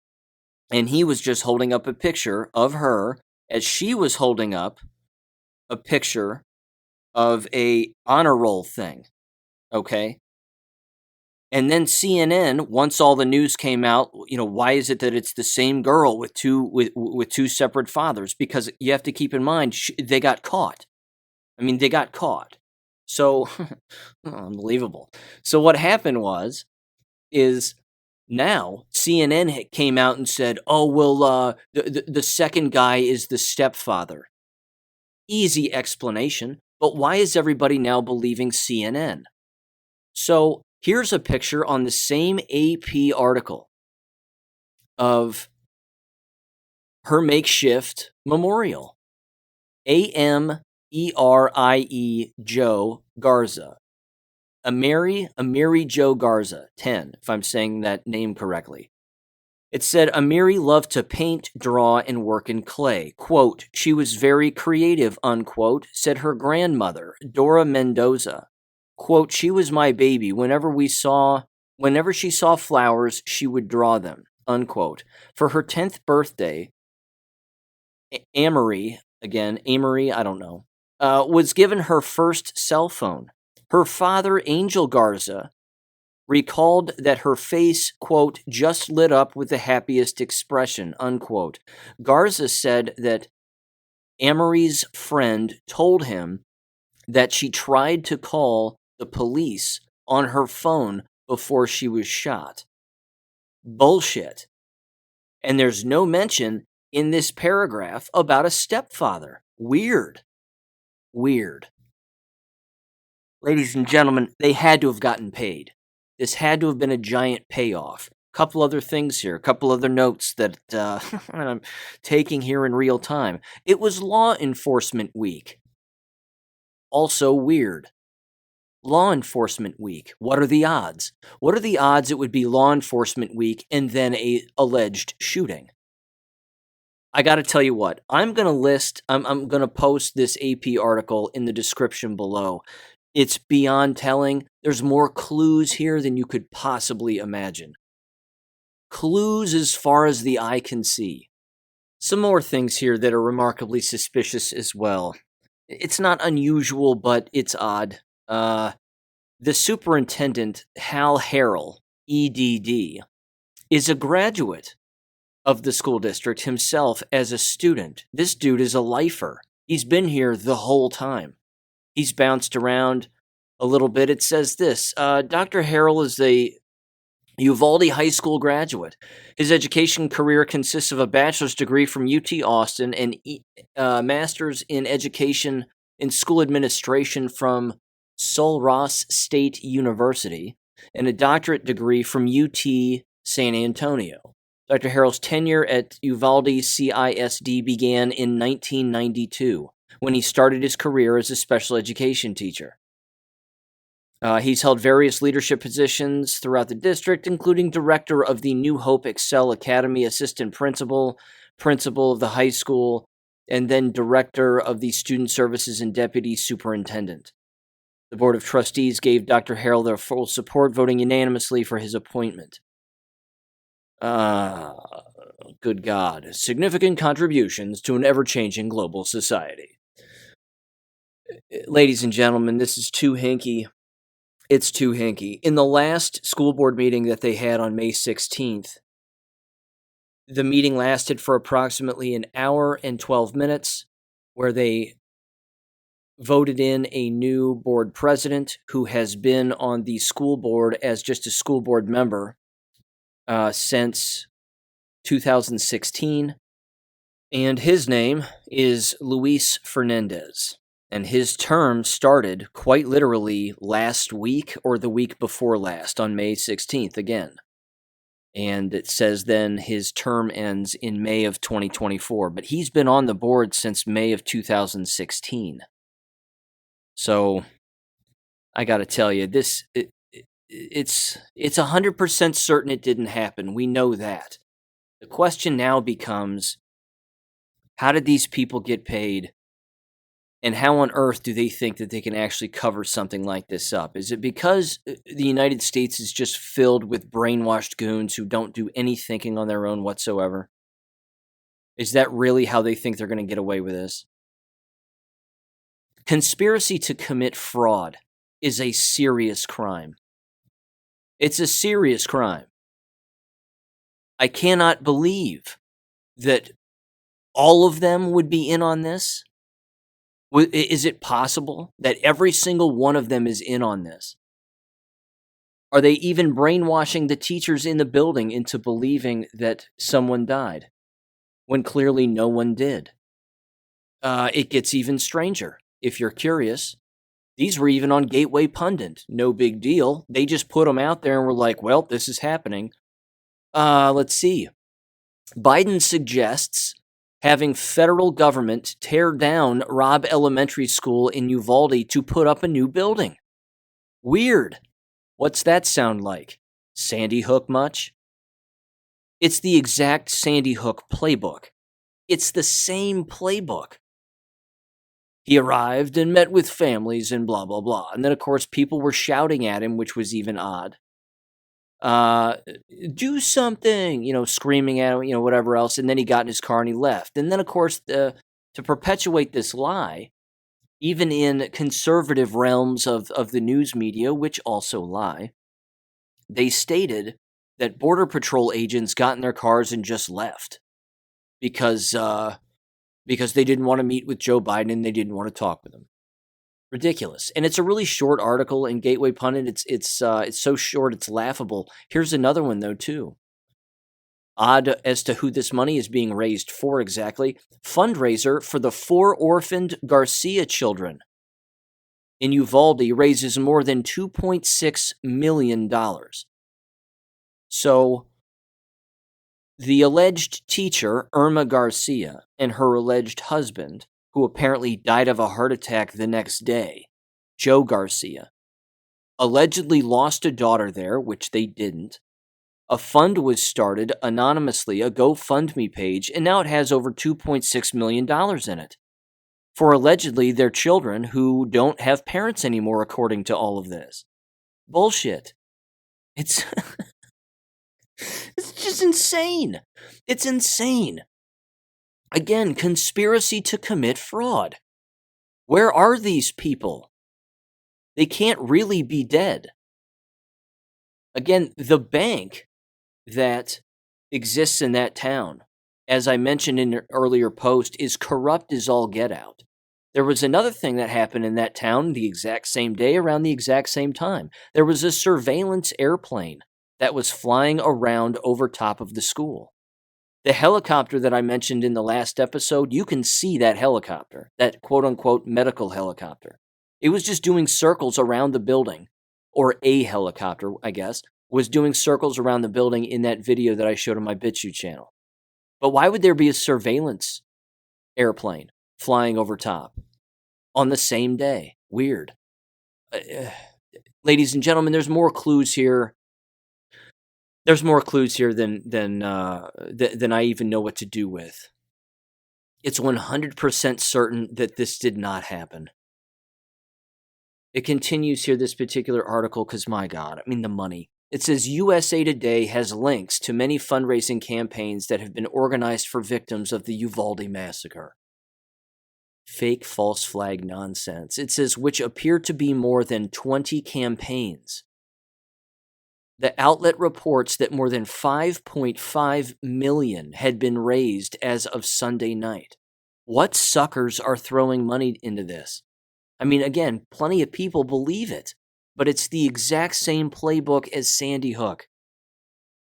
And he was just holding up a picture of her as she was holding up a picture of a honor roll thing. Okay? And then CNN, once all the news came out, why is it that it's the same girl with two separate fathers? Because you have to keep in mind, they got caught. I mean, they got caught. So, unbelievable. So what happened is now CNN came out and said, oh, well, the second guy is the stepfather. Easy explanation, but why is everybody now believing CNN? So here's a picture on the same AP article of her makeshift memorial. Amerie Jo Garza. Amiri Jo Garza, 10, if I'm saying that name correctly. It said, Amiri loved to paint, draw, and work in clay. Quote, she was very creative, unquote, said her grandmother, Dora Mendoza. Quote, she was my baby. Whenever she saw flowers, she would draw them, unquote. For her 10th birthday, Amory, I don't know, was given her first cell phone. Her father, Angel Garza, recalled that her face, quote, just lit up with the happiest expression, unquote. Garza said that Amory's friend told him that she tried to call the police on her phone before she was shot. Bullshit. And there's no mention in this paragraph about a stepfather. Weird. Ladies and gentlemen, they had to have gotten paid. This had to have been a giant payoff. Couple other things here, a couple other notes that I'm taking here in real time. It was Law Enforcement Week. Also weird. Law Enforcement Week. What are the odds? What are the odds it would be Law Enforcement Week and then a alleged shooting? I got to tell you what. I'm going to post this AP article in the description below. It's beyond telling. There's more clues here than you could possibly imagine. Clues as far as the eye can see. Some more things here that are remarkably suspicious as well. It's not unusual, but it's odd. The superintendent, Hal Harrell, EDD, is a graduate of the school district himself as a student. This dude is a lifer. He's been here the whole time. He's bounced around a little bit. It says this, Dr. Harrell is a Uvalde High School graduate. His education career consists of a bachelor's degree from UT Austin and master's in education in school administration from Sul Ross State University and a doctorate degree from UT San Antonio. Dr. Harrell's tenure at Uvalde CISD began in 1992 when he started his career as a special education teacher. He's held various leadership positions throughout the district, including director of the New Hope Excel Academy, assistant principal, principal of the high school, and then director of the student services and deputy superintendent. The Board of Trustees gave Dr. Harrell their full support, voting unanimously for his appointment. Good God. Significant contributions to an ever-changing global society. Ladies and gentlemen, this is too hinky. It's too hinky. In the last school board meeting that they had on May 16th, the meeting lasted for approximately an hour and 12 minutes, where they voted in a new board president who has been on the school board as just a school board member since 2016. And his name is Luis Fernandez. And his term started quite literally last week or the week before last on May 16th again. And it says then his term ends in May of 2024. But he's been on the board since May of 2016. So I got to tell you, it's 100% certain it didn't happen. We know that. The question now becomes, how did these people get paid? And how on earth do they think that they can actually cover something like this up? Is it because the United States is just filled with brainwashed goons who don't do any thinking on their own whatsoever? Is that really how they think they're going to get away with this? Conspiracy to commit fraud is a serious crime. It's a serious crime. I cannot believe that all of them would be in on this. Is it possible that every single one of them is in on this? Are they even brainwashing the teachers in the building into believing that someone died when clearly no one did? It gets even stranger. If you're curious, these were even on Gateway Pundit. No big deal. They just put them out there and were like, well, this is happening. Let's see. Biden suggests having federal government tear down Robb Elementary School in Uvalde to put up a new building. Weird. What's that sound like? Sandy Hook much? It's the exact Sandy Hook playbook. It's the same playbook. He arrived and met with families and blah, blah, blah. And then, of course, people were shouting at him, which was even odd. Do something, screaming at him, whatever else. And then he got in his car and he left. And then, of course, to perpetuate this lie, even in conservative realms of the news media, which also lie, they stated that Border Patrol agents got in their cars and just left because they didn't want to meet with Joe Biden and they didn't want to talk with him. Ridiculous. And it's a really short article in Gateway Pundit. It's so short it's laughable. Here's another one though too. Odd as to who this money is being raised for exactly. Fundraiser for the 4 orphaned Garcia children in Uvalde raises more than $2.6 million. So the alleged teacher, Irma Garcia, and her alleged husband, who apparently died of a heart attack the next day, Joe Garcia, allegedly lost a daughter there, which they didn't. A fund was started anonymously, a GoFundMe page, and now it has over $2.6 million in it for allegedly their children who don't have parents anymore, according to all of this. Bullshit. It's it's just insane. It's insane. Again, conspiracy to commit fraud. Where are these people? They can't really be dead. Again, the bank that exists in that town, as I mentioned in an earlier post, is corrupt as all get out. There was another thing that happened in that town the exact same day around the exact same time. There was a surveillance airplane that was flying around over top of the school. The helicopter that I mentioned in the last episode, you can see that helicopter, that quote-unquote medical helicopter. It was just doing circles around the building, or a helicopter, I guess, was doing circles around the building in that video that I showed on my BitChute channel. But why would there be a surveillance airplane flying over top on the same day? Weird. Ladies and gentlemen, there's more clues here. There's more clues here than I even know what to do with. It's 100% certain that this did not happen. It continues here, this particular article, because my God, I mean the money. It says USA Today has links to many fundraising campaigns that have been organized for victims of the Uvalde massacre. Fake false flag nonsense. It says which appear to be more than 20 campaigns. The outlet reports that more than $5.5 million had been raised as of Sunday night. What suckers are throwing money into this? I mean, again, plenty of people believe it, but it's the exact same playbook as Sandy Hook.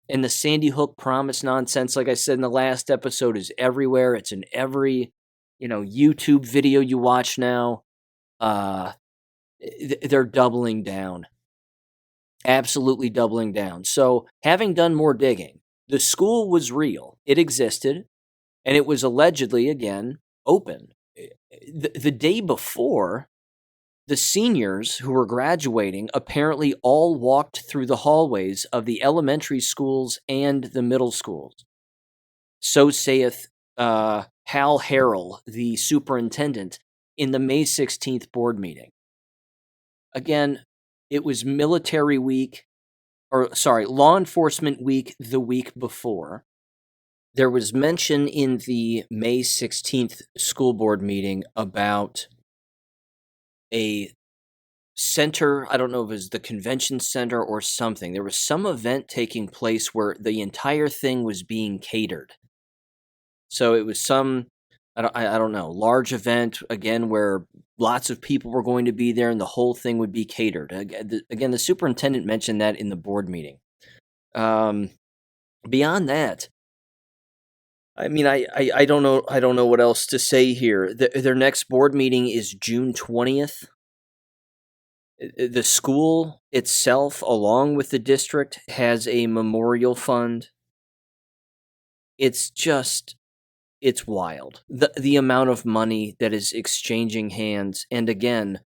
And the Sandy Hook promise nonsense, like I said in the last episode, is everywhere. It's in every, YouTube video you watch now. They're doubling down. Absolutely doubling down. So, having done more digging, the school was real. It existed, and it was allegedly, again, open. The day before, the seniors who were graduating apparently all walked through the hallways of the elementary schools and the middle schools. So saith Hal Harrell, the superintendent, in the May 16th board meeting. Again, it was law enforcement week the week before. There was mention in the May 16th school board meeting about a center. I don't know if it was the convention center or something. There was some event taking place where the entire thing was being catered. So it was some, I don't know, large event again where lots of people were going to be there and the whole thing would be catered. Again, the superintendent mentioned that in the board meeting. Beyond that, I mean, I don't know. I don't know what else to say here. Their next board meeting is June 20th. The school itself, along with the district, has a memorial fund. It's just, it's wild. The amount of money that is exchanging hands. And again,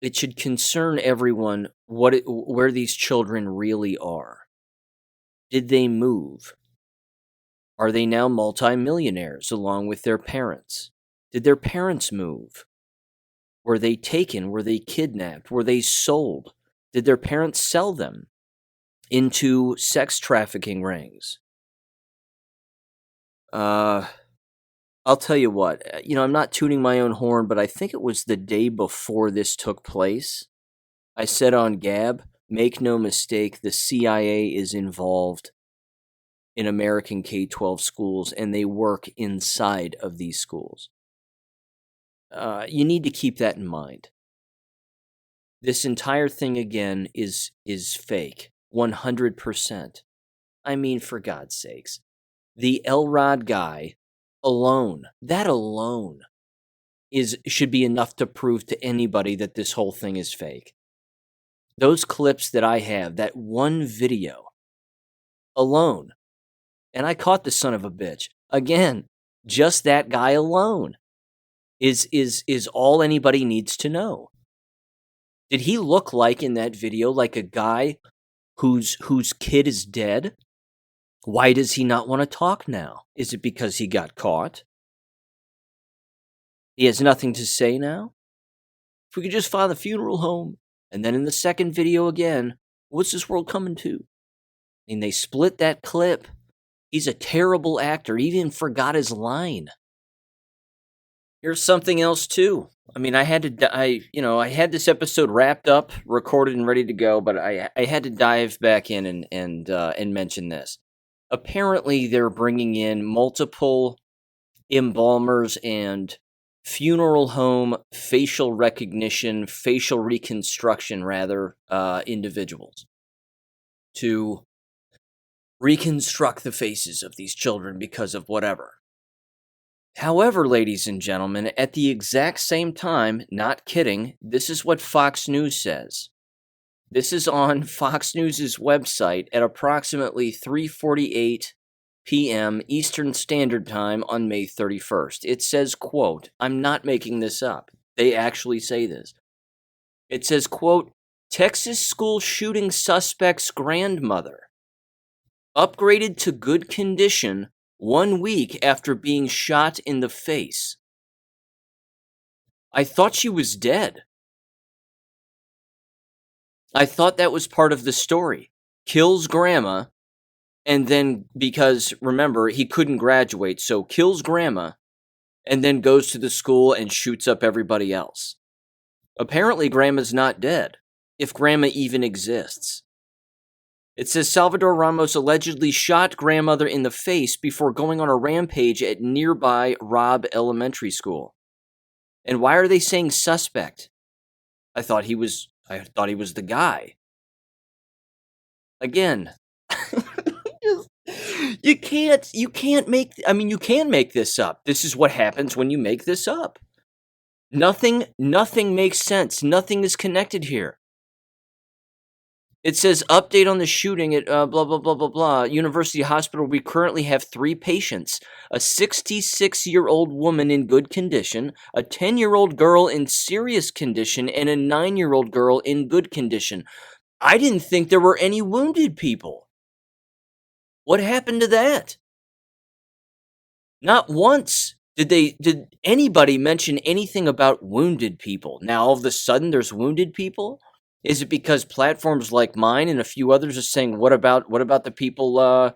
it should concern everyone where these children really are. Did they move? Are they now multimillionaires along with their parents? Did their parents move? Were they taken? Were they kidnapped? Were they sold? Did their parents sell them into sex trafficking rings? I'll tell you what, I'm not tooting my own horn, but I think it was the day before this took place. I said on Gab, make no mistake, the CIA is involved in American K-12 schools, and they work inside of these schools. You need to keep that in mind. This entire thing, again, is fake. 100%. I mean, for God's sakes. The Elrod guy alone, that alone, should be enough to prove to anybody that this whole thing is fake. Those clips that I have, that one video alone, and I caught the son of a bitch. Again, just that guy alone is all anybody needs to know. Did he look like in that video like a guy whose kid is dead? Why does he not want to talk now? Is it because he got caught? He has nothing to say now? If we could just find the funeral home. And then in the second video again, what's this world coming to? And they split that clip. He's a terrible actor. He even forgot his line. Here's something else too. I mean, I had this episode wrapped up, recorded, and ready to go, but I had to dive back in and mention this. Apparently, they're bringing in multiple embalmers and funeral home facial reconstruction, individuals to reconstruct the faces of these children because of whatever. However, ladies and gentlemen, at the exact same time, not kidding, this is what Fox News says. This is on Fox News' website at approximately 3:48 p.m. Eastern Standard Time on May 31st. It says, quote, I'm not making this up. They actually say this. It says, quote, Texas school shooting suspect's grandmother upgraded to good condition 1 week after being shot in the face. I thought she was dead. I thought that was part of the story. Kills grandma, and then, because, remember, he couldn't graduate, so kills grandma, and then goes to the school and shoots up everybody else. Apparently, grandma's not dead, if grandma even exists. It says Salvador Ramos allegedly shot grandmother in the face before going on a rampage at nearby Robb Elementary School. And why are they saying suspect? I thought he was the guy. Again, you can make this up. This is what happens when you make this up. Nothing makes sense. Nothing is connected here. It says, update on the shooting at blah, blah, blah, blah, blah. University Hospital, we currently have 3 patients. A 66-year-old woman in good condition, a 10-year-old girl in serious condition, and a 9-year-old girl in good condition. I didn't think there were any wounded people. What happened to that? Not once did anybody mention anything about wounded people. Now, all of a sudden, there's wounded people? Is it because platforms like mine and a few others are saying, what about the people, why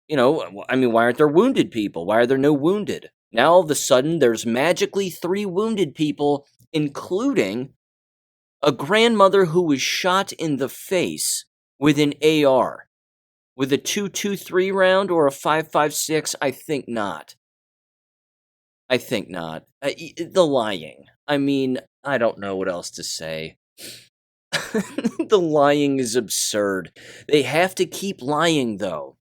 aren't there wounded people? Why are there no wounded? Now, all of a sudden, there's magically 3 wounded people, including A grandmother who was shot in the face with an AR. With a 2.23 round or a 5.56? I think not. I think not. The lying. I mean, I don't know what else to say. The lying is absurd. They have to keep lying, though.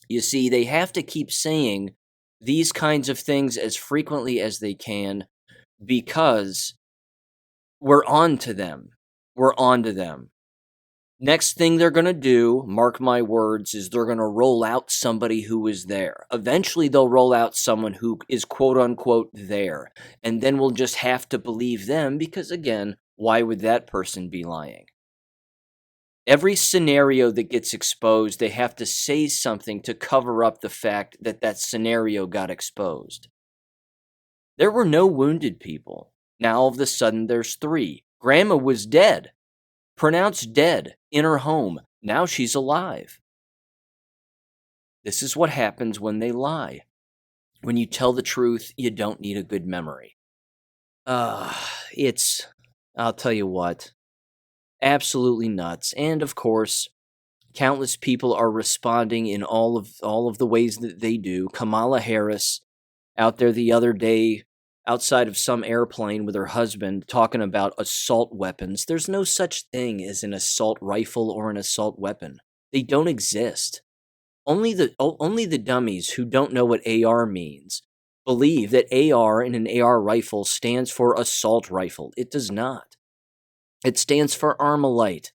You see, they have to keep saying these kinds of things as frequently as they can because we're on to them. We're on to them. Next thing they're going to do, mark my words, is they're going to roll out somebody who is there. Eventually, they'll roll out someone who is quote unquote there. And then we'll just have to believe them because, again, why would that person be lying? Every scenario that gets exposed, they have to say something to cover up the fact that that scenario got exposed. There were no wounded people. Now, all of a sudden, there's 3. Grandma was dead. Pronounced dead in her home. Now she's alive. This is what happens when they lie. When you tell the truth, you don't need a good memory. I'll tell you what, absolutely nuts. And of course, countless people are responding in all of the ways that they do. Kamala Harris out there the other day outside of some airplane with her husband talking about assault weapons. There's no such thing as an assault rifle or an assault weapon. They don't exist. Only the dummies who don't know what AR means believe that AR in an AR rifle stands for assault rifle. It does not. It stands for Armalite,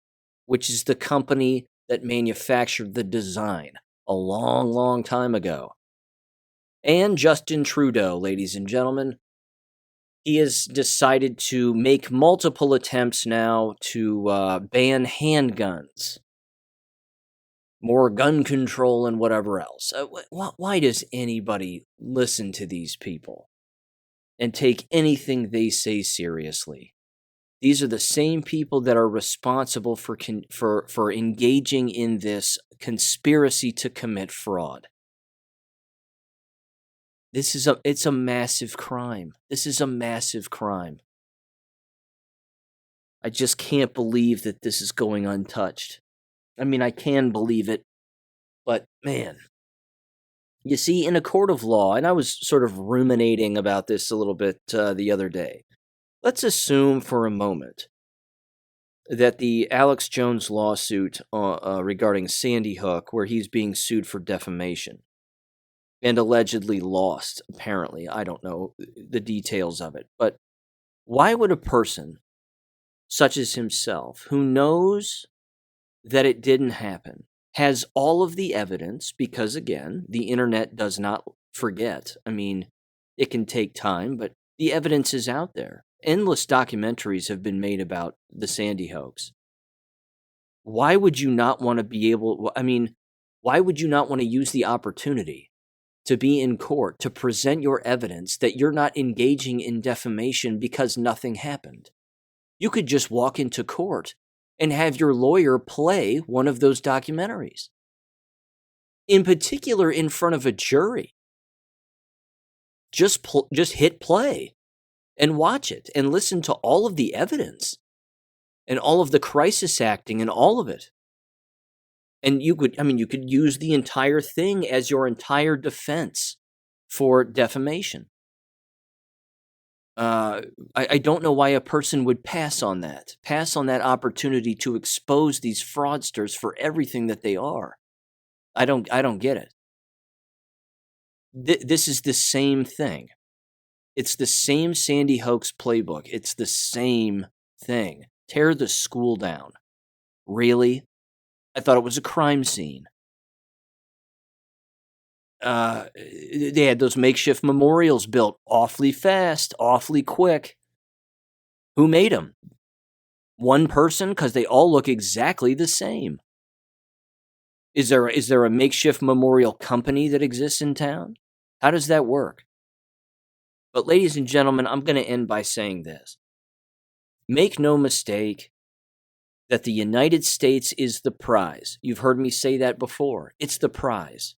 which is the company that manufactured the design a long, long time ago. And Justin Trudeau, ladies and gentlemen, he has decided to make multiple attempts now to ban handguns, more gun control, and whatever else. Why does anybody listen to these people and take anything they say seriously? These are the same people that are responsible for engaging in this conspiracy to commit fraud. It's a massive crime. This is a massive crime. I just can't believe that this is going untouched. I mean, I can believe it, but man. You see, in a court of law, and I was sort of ruminating about this a little bit the other day. Let's assume for a moment that the Alex Jones lawsuit regarding Sandy Hook, where he's being sued for defamation, and allegedly lost, apparently. I don't know the details of it. But why would a person such as himself, who knows that it didn't happen, has all of the evidence, because again, the internet does not forget. I mean, it can take time, but the evidence is out there. Endless documentaries have been made about the Sandy hoax. Why would you not want to be able, why would you not want to use the opportunity to be in court, to present your evidence that you're not engaging in defamation because nothing happened? You could just walk into court and have your lawyer play one of those documentaries. In particular, in front of a jury. Just hit play and watch it and listen to all of the evidence and all of the crisis acting and all of it. And you could use the entire thing as your entire defense for defamation. I don't know why a person would pass on that opportunity to expose these fraudsters for everything that they are. I don't get it. This is the same thing. It's the same Sandy hoax playbook. It's the same thing. Tear the school down. Really? I thought it was a crime scene. They had those makeshift memorials built awfully fast, awfully quick. Who made them? One person? Because they all look exactly the same. Is there a makeshift memorial company that exists in town? How does that work? But ladies and gentlemen, I'm going to end by saying this. Make no mistake that the United States is the prize. You've heard me say that before. It's the prize.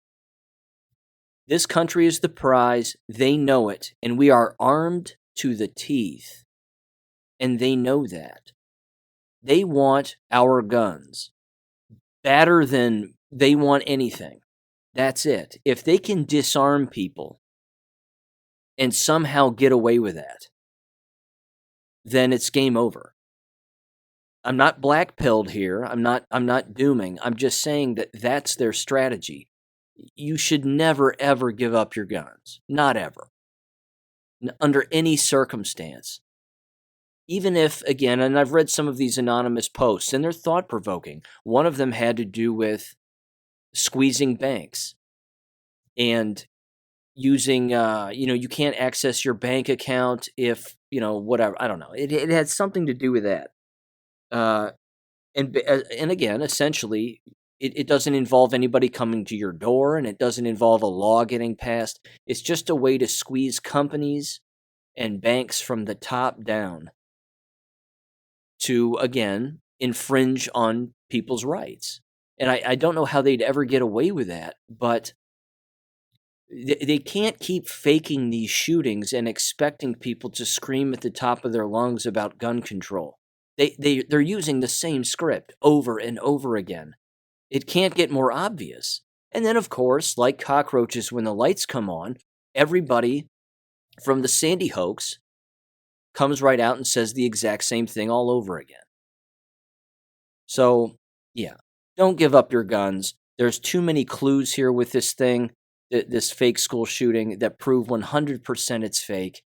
This country is the prize. They know it. And we are armed to the teeth. And they know that. They want our guns badder than they want anything. That's it. If they can disarm people and somehow get away with that, then it's game over. I'm not black-pilled here. I'm not dooming. I'm just saying that that's their strategy. You should never ever give up your guns. Not ever. Under any circumstance. Even if, again, and I've read some of these anonymous posts, and they're thought-provoking. One of them had to do with squeezing banks and using, you can't access your bank account if, whatever. I don't know. It had something to do with that. And again, essentially, it doesn't involve anybody coming to your door, and it doesn't involve a law getting passed. It's just a way to squeeze companies and banks from the top down to, again, infringe on people's rights. And I don't know how they'd ever get away with that, but they can't keep faking these shootings and expecting people to scream at the top of their lungs about gun control. They're using the same script over and over again. It can't get more obvious. And then, of course, like cockroaches when the lights come on, everybody from the Sandy hoax comes right out and says the exact same thing all over again. So, yeah, don't give up your guns. There's too many clues here with this thing, this fake school shooting, that prove 100% it's fake.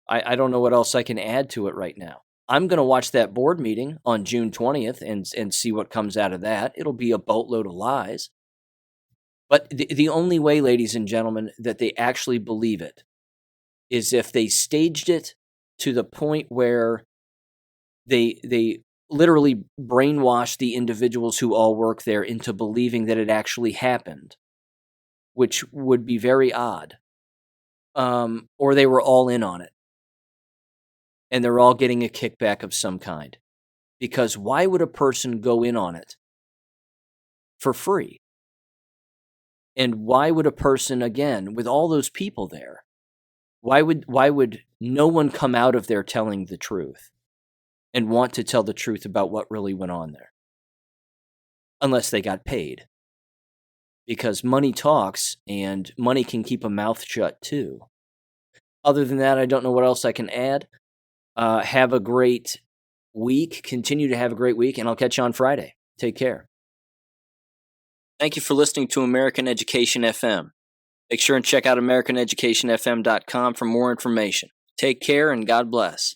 I don't know what else I can add to it right now. I'm going to watch that board meeting on June 20th and see what comes out of that. It'll be a boatload of lies. But the only way, ladies and gentlemen, that they actually believe it is if they staged it to the point where they literally brainwashed the individuals who all work there into believing that it actually happened, which would be very odd. Or they were all in on it, and they're all getting a kickback of some kind. Because why would a person go in on it for free? And why would a person, again, with all those people there, why would no one come out of there telling the truth and want to tell the truth about what really went on there? Unless they got paid. Because money talks, and money can keep a mouth shut too. Other than that, I don't know what else I can add. Have a great week. Continue to have a great week, and I'll catch you on Friday. Take care. Thank you for listening to American Education FM. Make sure and check out AmericanEducationFM.com for more information. Take care, and God bless.